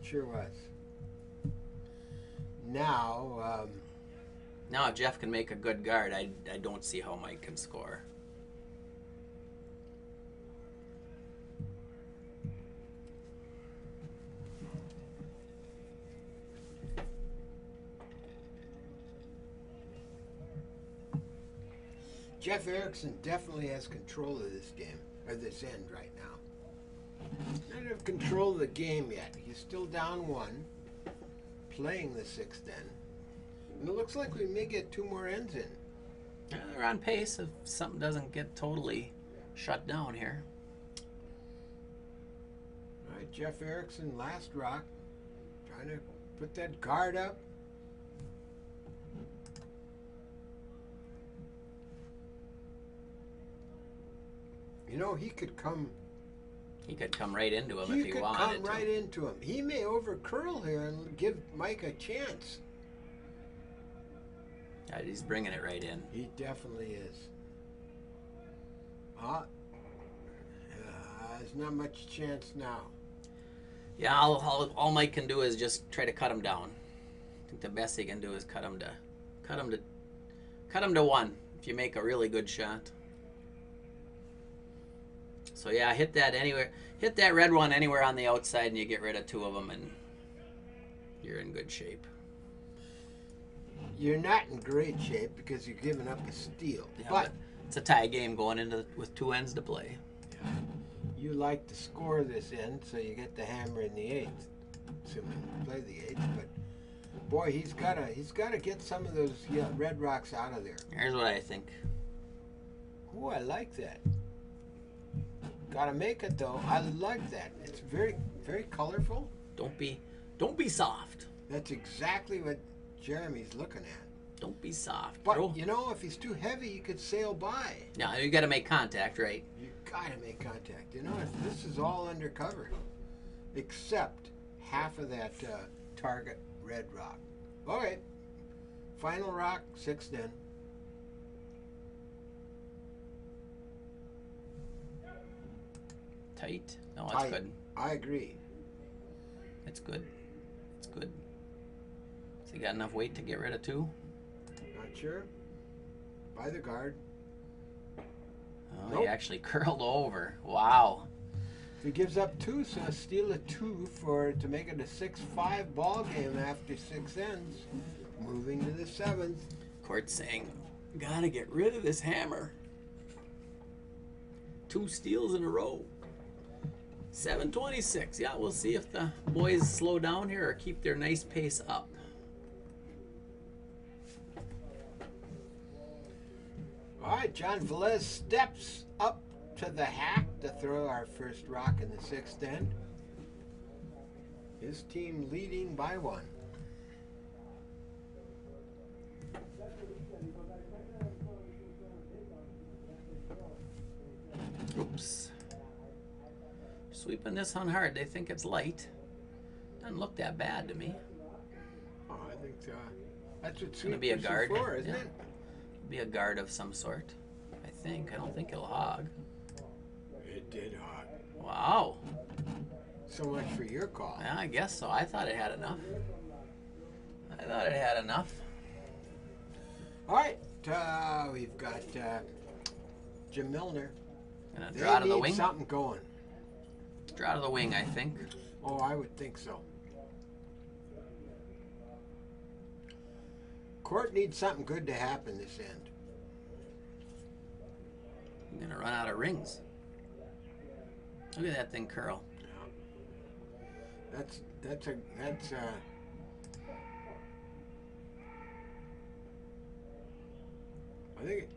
Sure was. Now, Now if Jeff can make a good guard, I don't see how Mike can score. Jeff Erickson definitely has control of this game, or this end right now. Not have control of the game yet. He's still down one, playing the sixth end. And it looks like we may get two more ends in. They're on pace if something doesn't get totally shut down here. All right, Jeff Erickson, last rock, trying to put that guard up. You know, he could come. He could come right into him if he could wanted come to. right into him. He may over curl here and give Mike a chance. He's bringing it right in. He definitely is. There's not much chance now. Yeah, all Mike can do is just try to cut him down. I think the best he can do is cut him to one if you make a really good shot. So yeah, hit that red one anywhere on the outside, and you get rid of two of them, and you're in good shape. You're not in great shape because you're giving up a steal. Yeah, but it's a tie game going into with 2 ends to play. you like to score this end, so you get the hammer in the 8th. Assuming you play the 8th, but boy, he's gotta get some of those red rocks out of there. Here's what I think. Ooh, I like that. Gotta make it though. I like that. It's very, very colorful. Don't be soft. That's exactly what Jeremy's looking at. Don't be soft. But you know, if he's too heavy, you could sail by. No, you got to make contact, right? You gotta make contact. You know, this is all undercover, except half of that target red rock. All right, final rock, 6th end. Tight. No, it's good. I agree. It's good. It's good. So you got enough weight to get rid of 2? Not sure. By the guard. Oh, Nope. He actually curled over. Wow. If he gives up 2, so steal a 2 to make it a 6-5 ball game after 6 ends. Moving to the 7th. Court's saying, gotta get rid of this hammer. 2 steals in a row. 7:26. Yeah, we'll see if the boys slow down here or keep their nice pace up. All right, John Velez steps up to the hack to throw our first rock in the 6th end. His team leading by 1. Oops. Sweeping this one hard. They think it's light. Doesn't look that bad to me. Oh, I think that's what It's going to be a sweepers are guard. for, isn't Yeah. it? Be a guard of some sort. I think. I don't think it'll hog. It did hot. Wow. So much for your call. Yeah, I guess so. I thought it had enough. All right, we've got Jim Milner. Gonna They draw to the need wing. something going. Draw to the wing, I think. Oh, I would think so. Court needs something good to happen this end. I'm gonna run out of rings. Look at that thing curl. That's I think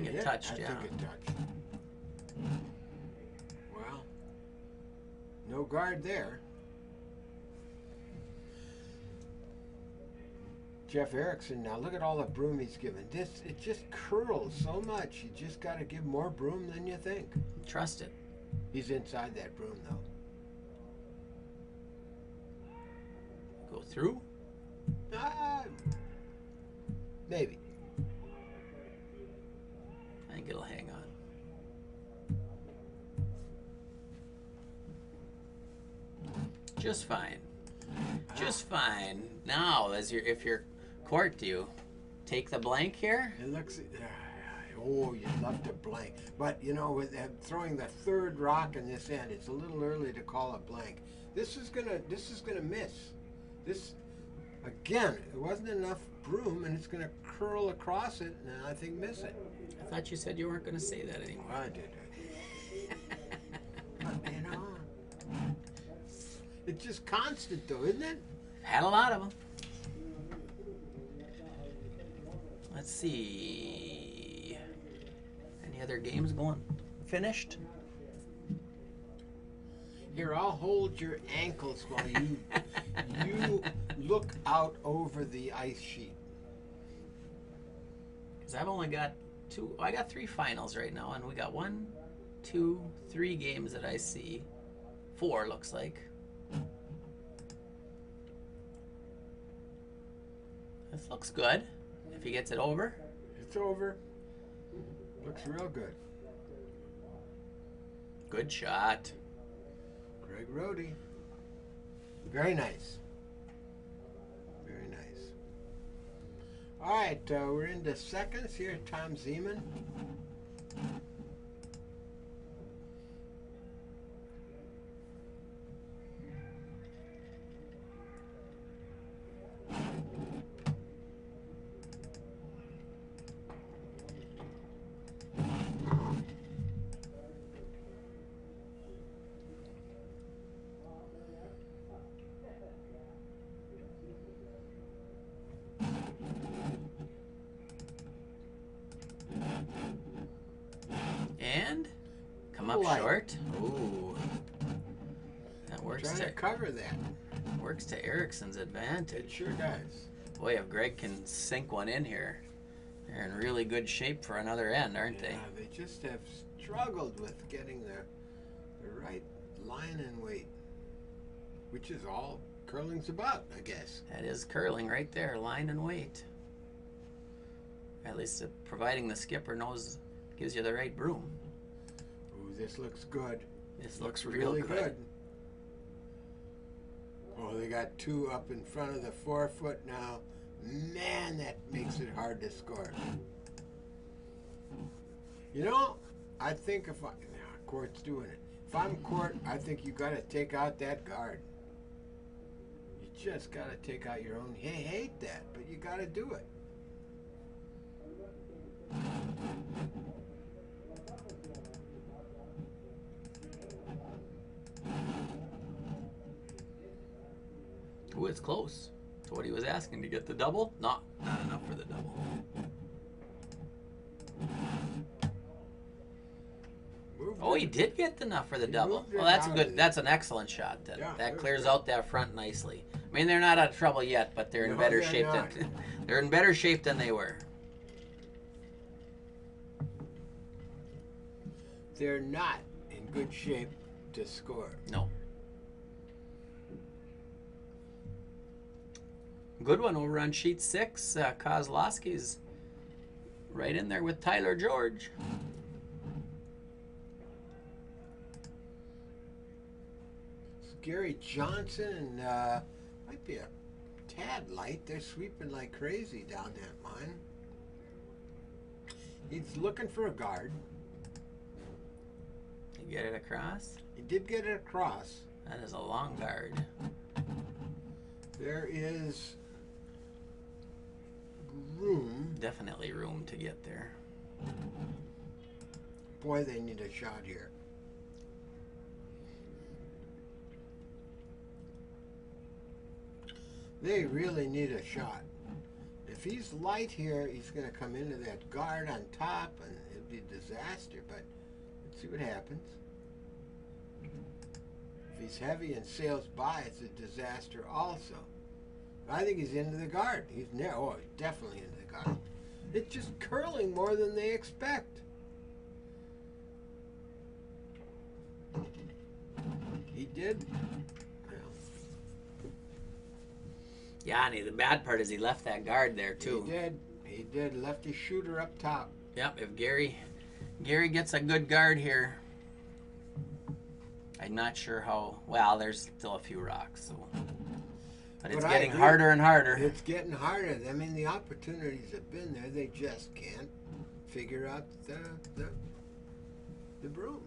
it touched, I yeah. think it touched. Well, no guard there. Jeff Erickson, now look at all the broom he's given. It just curls so much. You just got to give more broom than you think. Trust it. He's inside that broom though. Go through. Maybe. I think it'll hang on. Just fine. Just fine. Now, if you're court, do you take the blank here? It looks. Oh, you'd love to blank, but you know, with throwing the 3rd rock in this end, it's a little early to call it blank. This is gonna miss. This again, it wasn't enough broom, and it's gonna curl across it, and I think miss it. I thought you said you weren't going to say that anymore. I did. But you know, it's just constant, though, isn't it? Had a lot of them. Let's see. Any other games going? Finished? Here, I'll hold your ankles while you look out over the ice sheet. Because I've only got I got 3 finals right now, and we got 1, 2, 3 games that I see. 4 looks like. This looks good. If he gets it over. It's over. Looks real good. Good shot. Greg Rohde. Very nice. Very nice. All right, we're into seconds here. Tom Zeman. And come up Light. short. Ooh. That works Trying to cover that. works to Erickson's It advantage. sure does. Boy, if Greg can sink one in here, they're in really good shape for another end, aren't Yeah, they just have struggled with getting the right line and weight, which is all curling's about, I guess. they? That is curling right there, line and weight. At least providing the skipper knows, gives you the right broom. Ooh, this looks good. This looks real good. Oh, they got two up in front of the 4 foot now. Man, that makes it hard to score. You know, I think if Court's doing it. If I'm Court, I think you got to take out that guard. You just got to take out your own. Hey, hate that, but you got to do it. Ooh, it's close to what he was asking to get the double. Not enough for the double. Moved Oh, it. he did get enough for the He double. moved it Well, that's a out good. of That's an excellent shot. Then Yeah, that it was clears good. out that front nicely. I mean, they're not out of trouble yet, but they're in No, better they're shape not. than they're in better shape than they were. They're not in good shape to score. No. Good one over on sheet 6. Kozlowski's right in there with Tyler George. It's Gary Johnson and might be a tad light. They're sweeping like crazy down that line. He's looking for a guard. You get it across? He did get it across. That is a long guard. There is room. Definitely room to get there. Boy, they need a shot here. They really need a shot. If he's light here, he's going to come into that guard on top, and it'd be a disaster, but let's see what happens. If he's heavy and sails by, it's a disaster also. I think he's into the guard. He's definitely into the guard. It's just curling more than they expect. He did. Yeah, and the bad part is he left that guard there too. He did. He did. Left his shooter up top. Yep, if Gary gets a good guard here, I'm not sure how well. There's still a few rocks, so but it's But I getting agree. harder and harder. It's getting harder. I mean, the opportunities have been there. They just can't figure out the broom.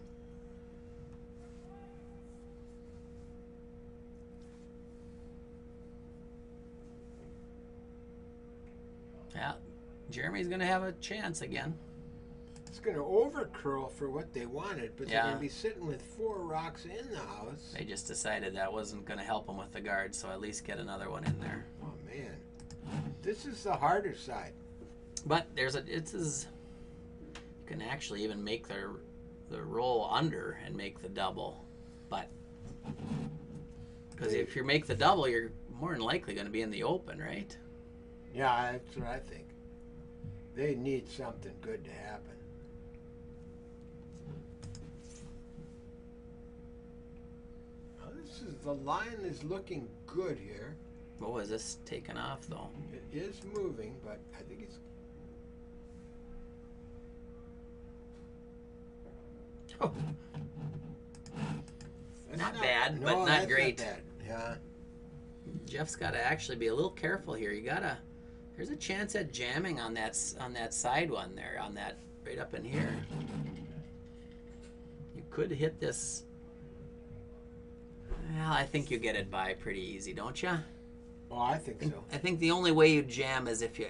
Yeah, Jeremy's gonna have a chance again. It's going to over curl for what they wanted, but they're Yeah. going to be sitting with 4 rocks in the house. They just decided that wasn't gonna help them with the guard, so at least get another one in there. Oh man, this is the harder side. But you can actually even make the roll under and make the double, but because if you make the double, you're more than likely going to be in the open, right? Yeah, that's what I think. They need something good to happen. Now, the line is looking good here. Oh, is this taken off though? It is moving, but I think it's Oh, that's Not bad, but not that's great. bad. Yeah. Jeff's got to actually be a little careful here. There's a chance at jamming on that side one there, on that right up in here. You could hit this. Well, I think you get it by pretty easy, don't you? Oh, I think so. I think the only way you jam is if you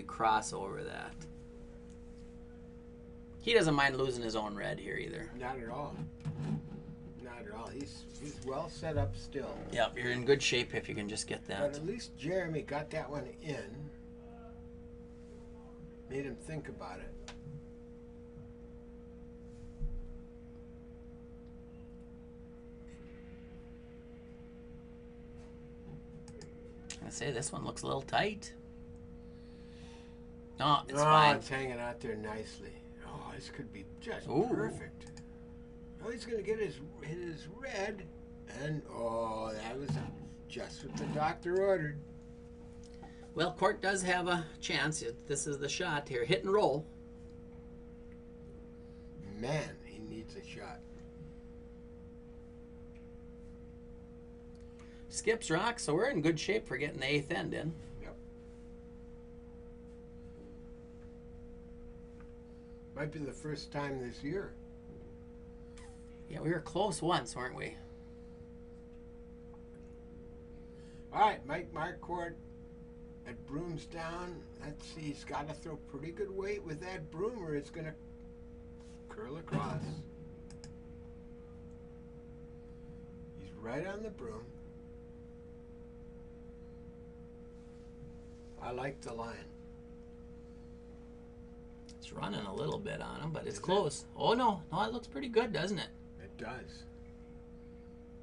cross over that. He doesn't mind losing his own red here either. Not at all. Not at all. He's well set up still. Yep, you're in good shape if you can just get But that. at least Jeremy got that one in. Made him think about it. say this one looks a little tight. No, it's Oh, fine. it's hanging out there nicely. Oh, this could be just Ooh. perfect. Oh, he's going to get his red. And, oh, that was just what the doctor ordered. Well, Court does have a chance. This is the shot here. Hit and roll. Man, he needs a shot. Skips rock, so we're in good shape for getting the 8th end in. Yep. Might be the first time this year. Yeah, we were close once, weren't we? All right, Mike Marquardt at brooms down. Let's see, he's got to throw pretty good weight with that broom or it's going to curl across. He's right on the broom. I like the line. It's running a little bit on him, but it's Is it? close. Oh, no. No, it looks pretty good, doesn't it? It does.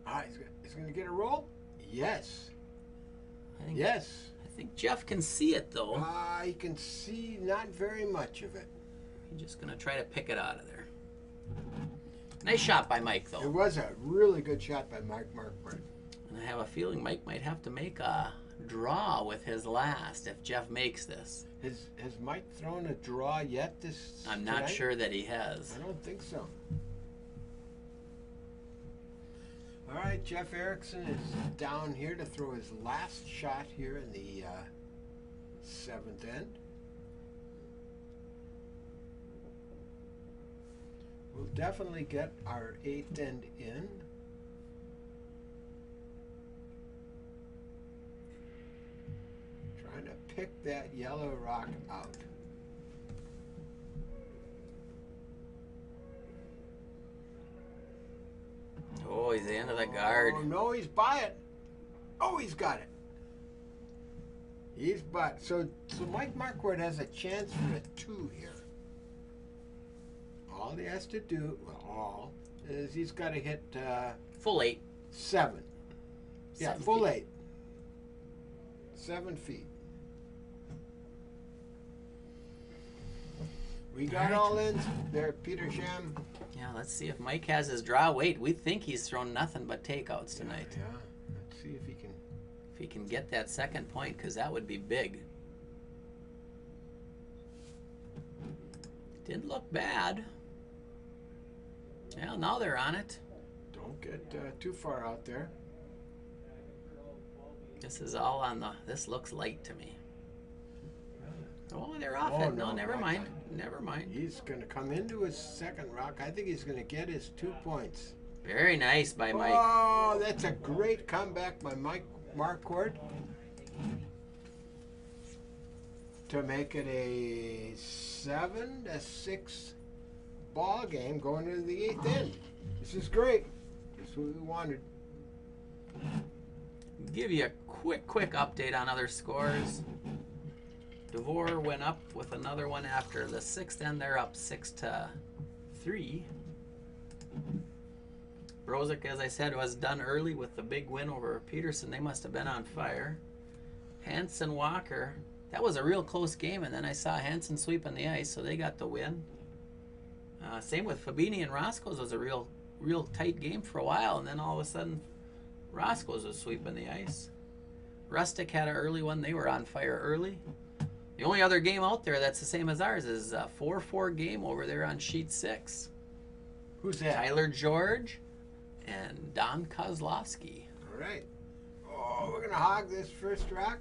All right, he's going to get a roll? Yes. Yes. I think Jeff can see it, though. You can see not very much of it. He's just going to try to pick it out of there. Nice shot by Mike, It though. was a really good shot by Mike Marquardt. And I have a feeling Mike might have to make a draw with his last if Jeff makes this. Has Mike thrown a draw yet this I'm not tonight? sure that he has. I don't think so. All right, Jeff Erickson is down here to throw his last shot here in the 7th end. We'll definitely get our 8th end in. Trying to pick that yellow rock out. Oh, he's the end of the guard. Oh, no, he's by it. Oh, he's got it. He's by it. So Mike Marquardt has a chance for a 2 here. All he has to do, is he's got to hit Full 8. 7. Yeah, 7 full feet. 8. 7 feet. We got all in there, Peter Sham. Yeah, let's see if Mike has his draw. Wait, we think he's thrown nothing but takeouts tonight. Yeah, let's see if he can. If he can get that second point, because that would be big. Didn't look bad. Well, now they're on it. Don't get too far out there. This is all on the. This looks light to me. Oh, they're off Oh, it. No, no, never right. mind. Never mind. He's going to come into his second rock. I think he's going to get his 2 points. Very nice by Mike. Oh, that's a great comeback by Mike Marquardt to make it a 7-6 ball game going into the 8th end. This is great. This is what we wanted. Give you a quick update on other scores. Devore went up with another one after the 6th end. They're up 6-3. Brozic, as I said, was done early with the big win over Peterson. They must have been on fire. Hanson Walker, that was a real close game, and then I saw Hanson sweeping the ice, so they got the win. Same with Fabini and Roscoe's was a real tight game for a while, and then all of a sudden Roscoe's was sweeping the ice. Rustic had an early one. They were on fire early. The only other game out there that's the same as ours is a 4-4 game over there on sheet 6. Who's that? Tyler George and Don Kozlowski. All right. Oh, we're going to hog this first rock.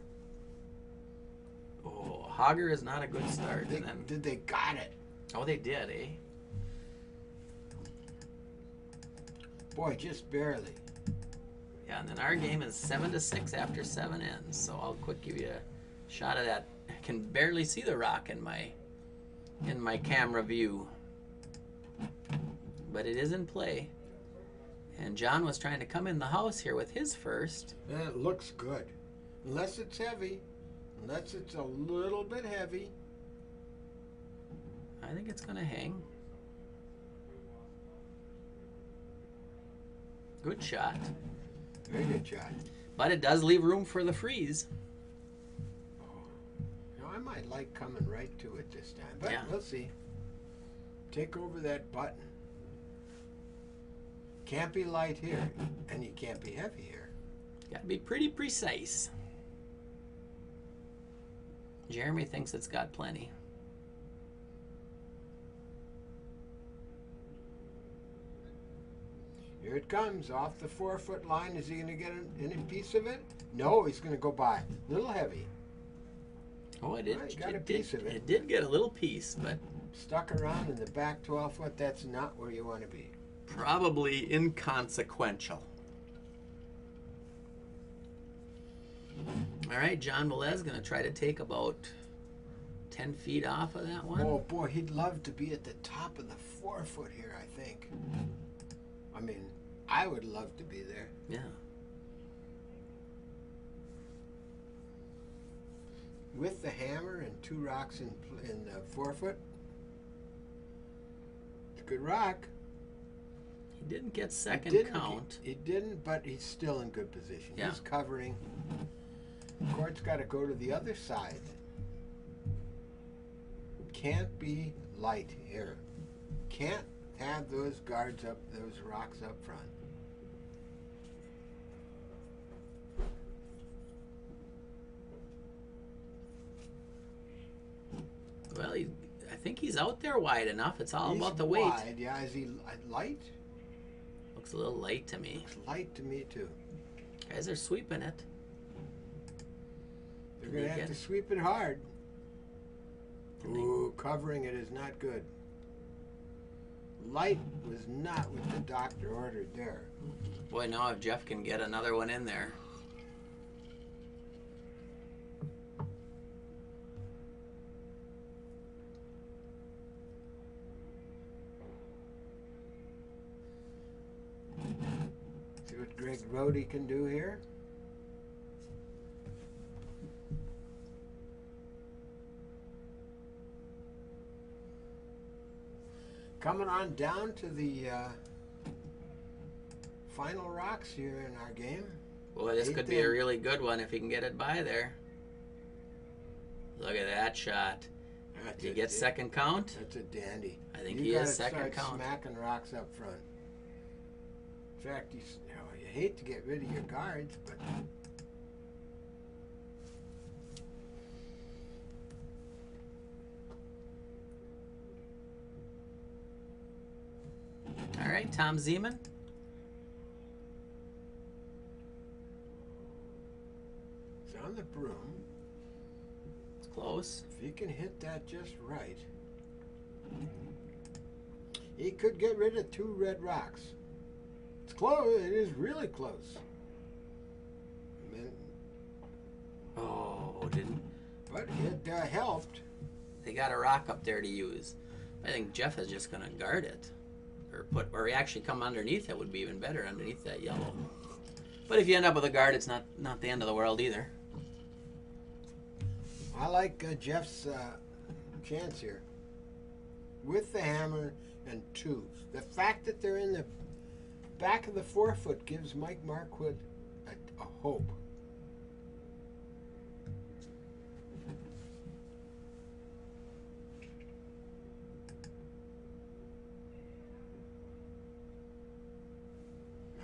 Oh, Hogger is not a good start. And then, Did they got it? oh, they did, eh? Boy, just barely. Yeah, and then our game is 7-6 after 7 ends. So I'll quick give you a shot of that. I can barely see the rock in my camera view, but it is in play. And John was trying to come in the house here with his first. It looks good. Unless it's heavy. Unless it's a little bit heavy. I think it's going to hang. Good shot. Very good shot. But it does leave room for the freeze. might like coming right to it this time, but Yeah. we'll see. Take over that button. Can't be light here, and you can't be heavy here. Got to be pretty precise. Jeremy thinks it's got plenty. Here it comes, off the 4-foot line. Is he going to get any piece of it? No, he's going to go by. A little heavy. Oh, it did. Well, he got a piece of it. It did get a little piece, but Stuck around in the back 12-foot. That's not where you want to be. probably inconsequential. All right, John Velez going to try to take about 10 feet off of that one. Oh, boy, he'd love to be at the top of the 4-foot here, I think. I mean, I would love to be there. Yeah. With the hammer and 2 rocks in the 4-foot. It's a good rock. He didn't get He second didn't count. He didn't, but he's still in good position. Yeah. He's covering. Court's got to go to the other side. Can't be light here. Can't have those guards up, those rocks up front. Well, I think he's out there wide enough. It's all He's about the weight. wide. Yeah, is he light? Looks a little light to me. Looks light to me too. Guys are sweeping it. They're Can going they to have get to sweep it hard. Can they- Ooh, covering it is not good. Light was not what the doctor ordered there. Boy, now if Jeff can get another one in there. See what Greg Rhodey can do here. Coming on down to the final rocks here in our game. Boy, this Eight could be a in. really good one if he can get it by there. Look at that shot. That's Did he a get da- second count? That's a dandy. I think You he gotta is second start count. smacking rocks up front. In fact, you hate to get rid of your guards, but All right, Tom Zeman. it's on the broom. It's close. If he can hit that just right, he could get rid of 2 red rocks. It's close. It is really close. Oh, didn't. But it helped. They got a rock up there to use. I think Jeff is just going to guard it. Or actually come underneath it would be even better, underneath that yellow. But if you end up with a guard, it's not the end of the world either. I like Jeff's chance here. With the hammer and 2. The fact that they're in the back of the 4-foot gives Mike Marquardt a hope.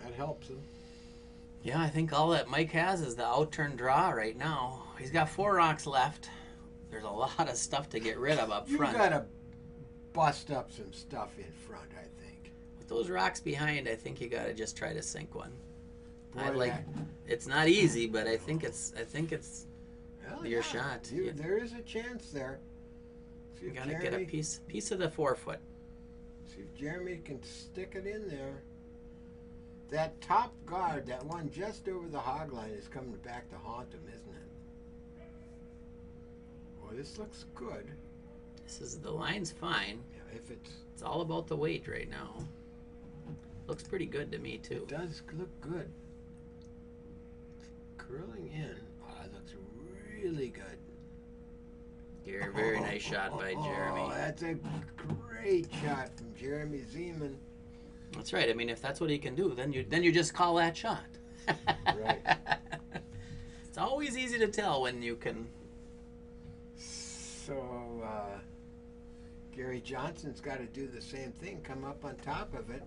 That helps him. Yeah, I think all that Mike has is the outturn draw right now. He's got 4 rocks left. There's a lot of stuff to get rid of up You front. gotta bust up some stuff in front, I think. With those rocks behind, I think you got to just try to sink one. Boy, It's not easy, but I think it's Hell your yeah. shot. There is a chance there. See you if got to get Jeremy, a piece of the 4-foot. see if Jeremy can stick it in there. That top guard, that one just over the hog line, is coming back to haunt him, isn't it? Boy, this looks good. The line's fine. Yeah, if It's all about the weight right now. Looks pretty good to me too. it does look good. Curling in, it looks really good. Very nice shot by Jeremy. Oh, that's a great shot from Jeremy Zeman. That's right. I mean, if that's what he can do, then you just call that shot. Right. It's always easy to tell when you can So Gary Johnson's got to do the same thing, come up on top of it.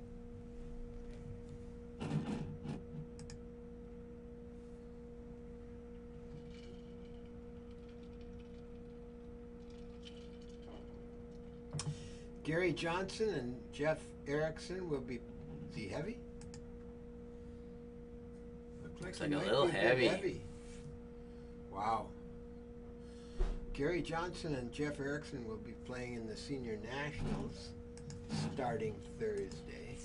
Gary Johnson and Jeff Erickson will be. Is he heavy? Looks he like a might little be bit heavy. Wow. Gary Johnson and Jeff Erickson will be playing in the Senior Nationals starting Thursday.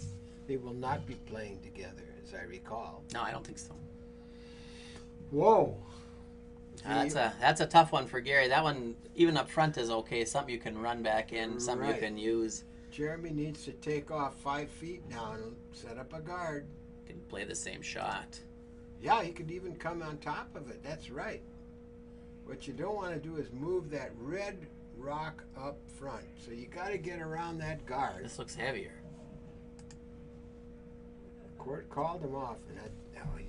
They will not be playing together, as I recall. No, I don't think so. Whoa. That's a tough one for Gary. That one, even up front, is okay. Something you can run back in, something you Right. can use. Jeremy needs to take off 5 feet now and set up a guard. Can play the same shot. Yeah, he could even come on top of it. That's right. What you don't want to do is move that red rock up front. So you got to get around that guard. This looks heavier. Court called him off, and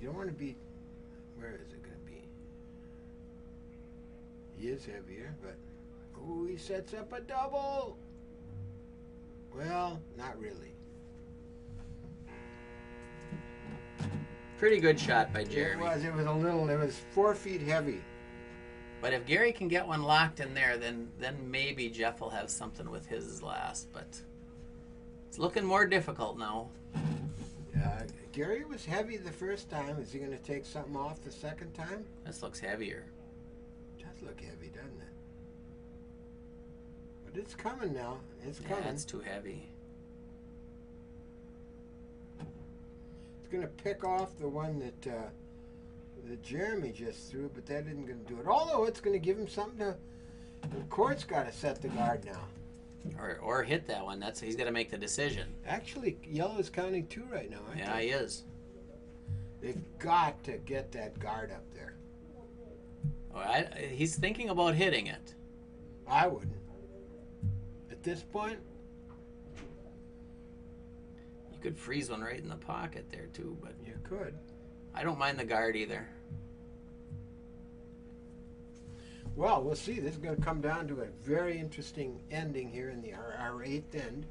you don't want to be. Where is it going to be? He is heavier, but he sets up a double. Well, not really. Pretty good shot by Jeremy. It was a little. It was 4 feet heavy. But if Gary can get one locked in there, then maybe Jeff will have something with his last. But it's looking more difficult now. Gary was heavy the first time. Is he going to take something off the second time? This looks heavier. It does look heavy, doesn't it? But it's coming now. It's coming. Yeah, it's too heavy. It's going to pick off the one that Jeremy just threw, but that isn't going to do it. Although it's going to give him something to. The court's got to set the guard now. Or hit that one. He's got to make the decision. Actually, yellow is counting 2 right now, aren't Yeah, they? he is. They've got to get that guard up there. Oh, he's thinking about hitting it. I wouldn't. At this point, You could freeze one right in the pocket there too, but you could. I don't mind the guard either. Well, we'll see. This is going to come down to a very interesting ending here in our 8th end.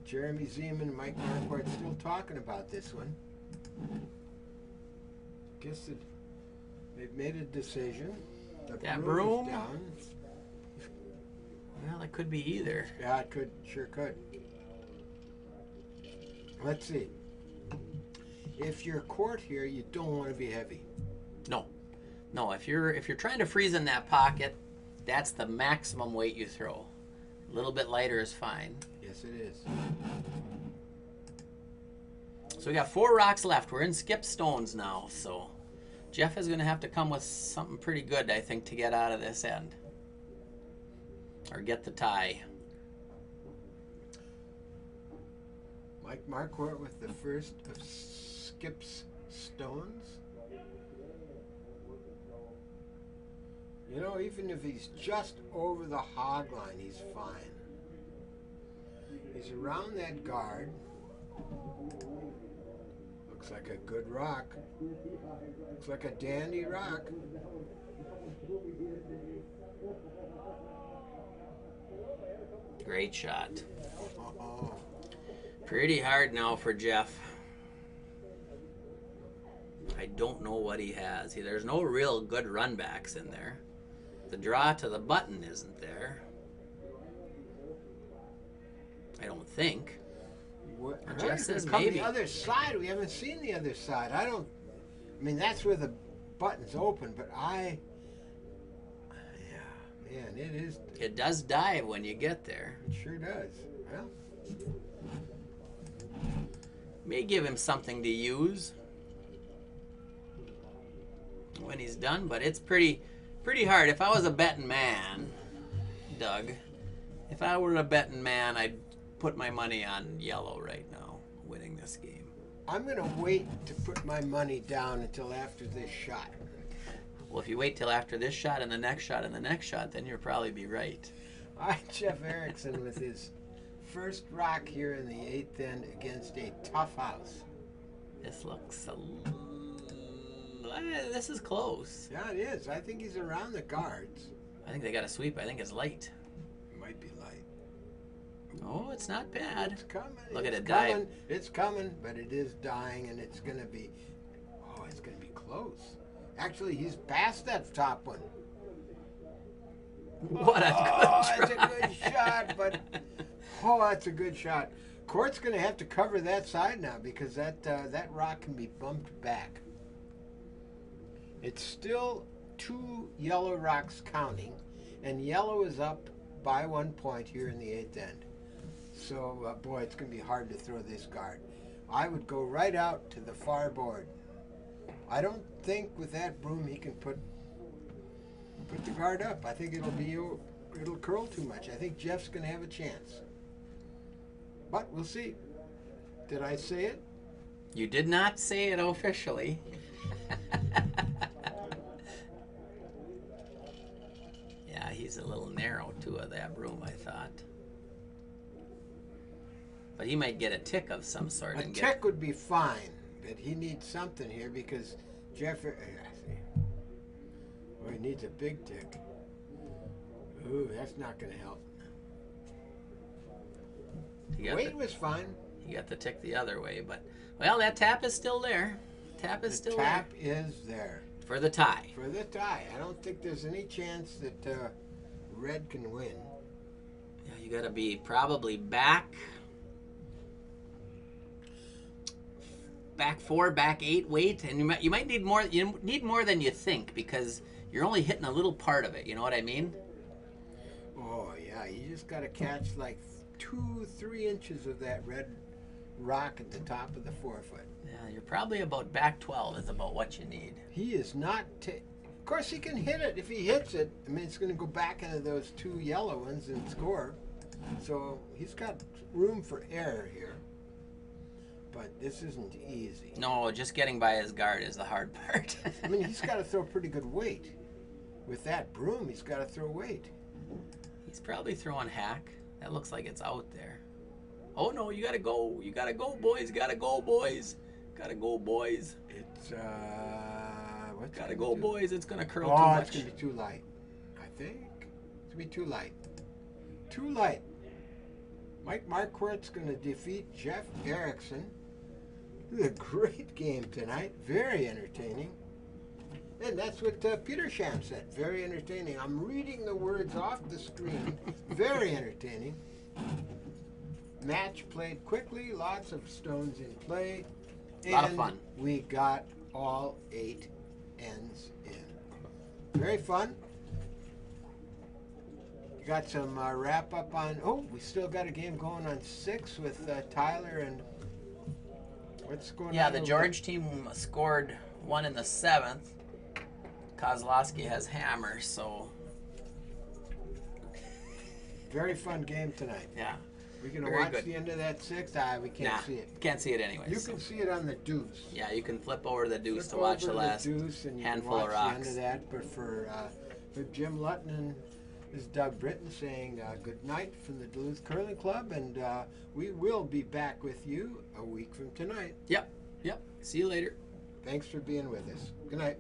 Jeremy Zeman and Mike Marquardt still talking about this one. Guess they've made a decision. The That broom broom? is down. Well, it could be either. Yeah, it could. Sure could. Let's see. If you're court here, you don't want to be heavy. No, if you're trying to freeze in that pocket, that's the maximum weight you throw. A little bit lighter is fine. Yes, it is. So we got 4 rocks left. We're in skip stones now, so Jeff is going to have to come with something pretty good, I think, to get out of this end. Or get the tie. Mike Marquardt with the first of Skip's stones. You know, even if he's just over the hog line, he's fine. He's around that guard. Looks like a good rock. Looks like a dandy rock. Great shot. Oh. Pretty hard now for Jeff. I don't know what he has. There's no real good runbacks in there. The draw to the button isn't there. I don't think. Jeff says Come maybe. the other side. We haven't seen the other side. I mean, that's where the button's open, but yeah, man, it is. It does dive when you get there. It sure does. Well, May give him something to use when he's done, but it's pretty hard. If I was a betting man, Doug, if I were a betting man, I'd put my money on yellow right now, winning this game. I'm going to wait to put my money down until after this shot. Well, if you wait till after this shot and the next shot and the next shot, then you'll probably be right. All right, Jeff Erickson with his first rock here in the 8th end against a tough house. This looks this is close. Yeah, it is. I think he's around the guards. I think they got a sweep. I think it's light. Might be light. Oh, it's not bad. It's coming. Look at it's it die. coming. It's coming, but it is dying, and it's going to be. Oh, it's going to be close. Actually, he's past that top one. What a Oh, good that's a good shot, but that's a good shot. Court's going to have to cover that side now because that rock can be bumped back. It's still 2 yellow rocks counting, and yellow is up by 1 point here in the 8th end. So, boy, it's going to be hard to throw this guard. I would go right out to the far board. I don't think with that broom he can put the guard up. I think it'll curl too much. I think Jeff's going to have a chance. But we'll see. Did I say it? You did not say it officially. Yeah, he's a little narrow too of that broom, I thought. But he might get a tick of some sort. A tick would be fine, but he needs something here because Jeff. Well, he needs a big tick. Ooh, that's not going to help. Weight was fine. He got the tick the other way, but well, that tap is still there. Tap is still there. Tap is there For the tie. for the tie. I don't think there's any chance that red can win. Yeah, you got to be probably back 4, back 8 weight, and you might need more. You need more than you think because you're only hitting a little part of it. You know what I mean? Oh yeah, you just got to catch like 2-3 inches of that red rock at the top of the forefoot. Yeah, you're probably about back 12 is about what you need. He is not. Of course, he can hit it. If he hits it, I mean, it's going to go back into those 2 yellow ones and score. So he's got room for error here. But this isn't easy. No, just getting by his guard is the hard part. I mean, he's got to throw pretty good weight. With that broom, he's got to throw weight. He's probably throwing hack. That looks like it's out there. Oh no, you gotta go. You gotta go, boys. Gotta go, boys. Gotta go, boys. It's, what's Gotta go, boys. It's gonna curl too Oh, much. it's going to be too light. I think. It's going to be too light. Too light. Mike Marquardt's going to defeat Jeff Erickson. This is a great game tonight. Very entertaining. And that's what Peter Sham said. Very entertaining. I'm reading the words off the screen. Very entertaining. Match played quickly. Lots of stones in play. A lot of fun. We got all 8 ends in. Very fun. You got some wrap up on. Oh, we still got a game going on 6 with Tyler and. What's going on? Yeah, the George team scored 1 in the 7th. Kozlowski has hammer, so. Very fun game tonight. Yeah. We're going to Very watch good. the end of that 6th. We can't see it. Can't see it anyway. You can see it on the Deuce. Yeah, you can flip over the Deuce Flip to watch over the last Deuce and you handful can of watch rocks. the end of that. But for Jim Lutton and this is Doug Britton saying good night from the Duluth Curling Club, and we will be back with you a week from tonight. Yep. See you later. Thanks for being with us. Good night.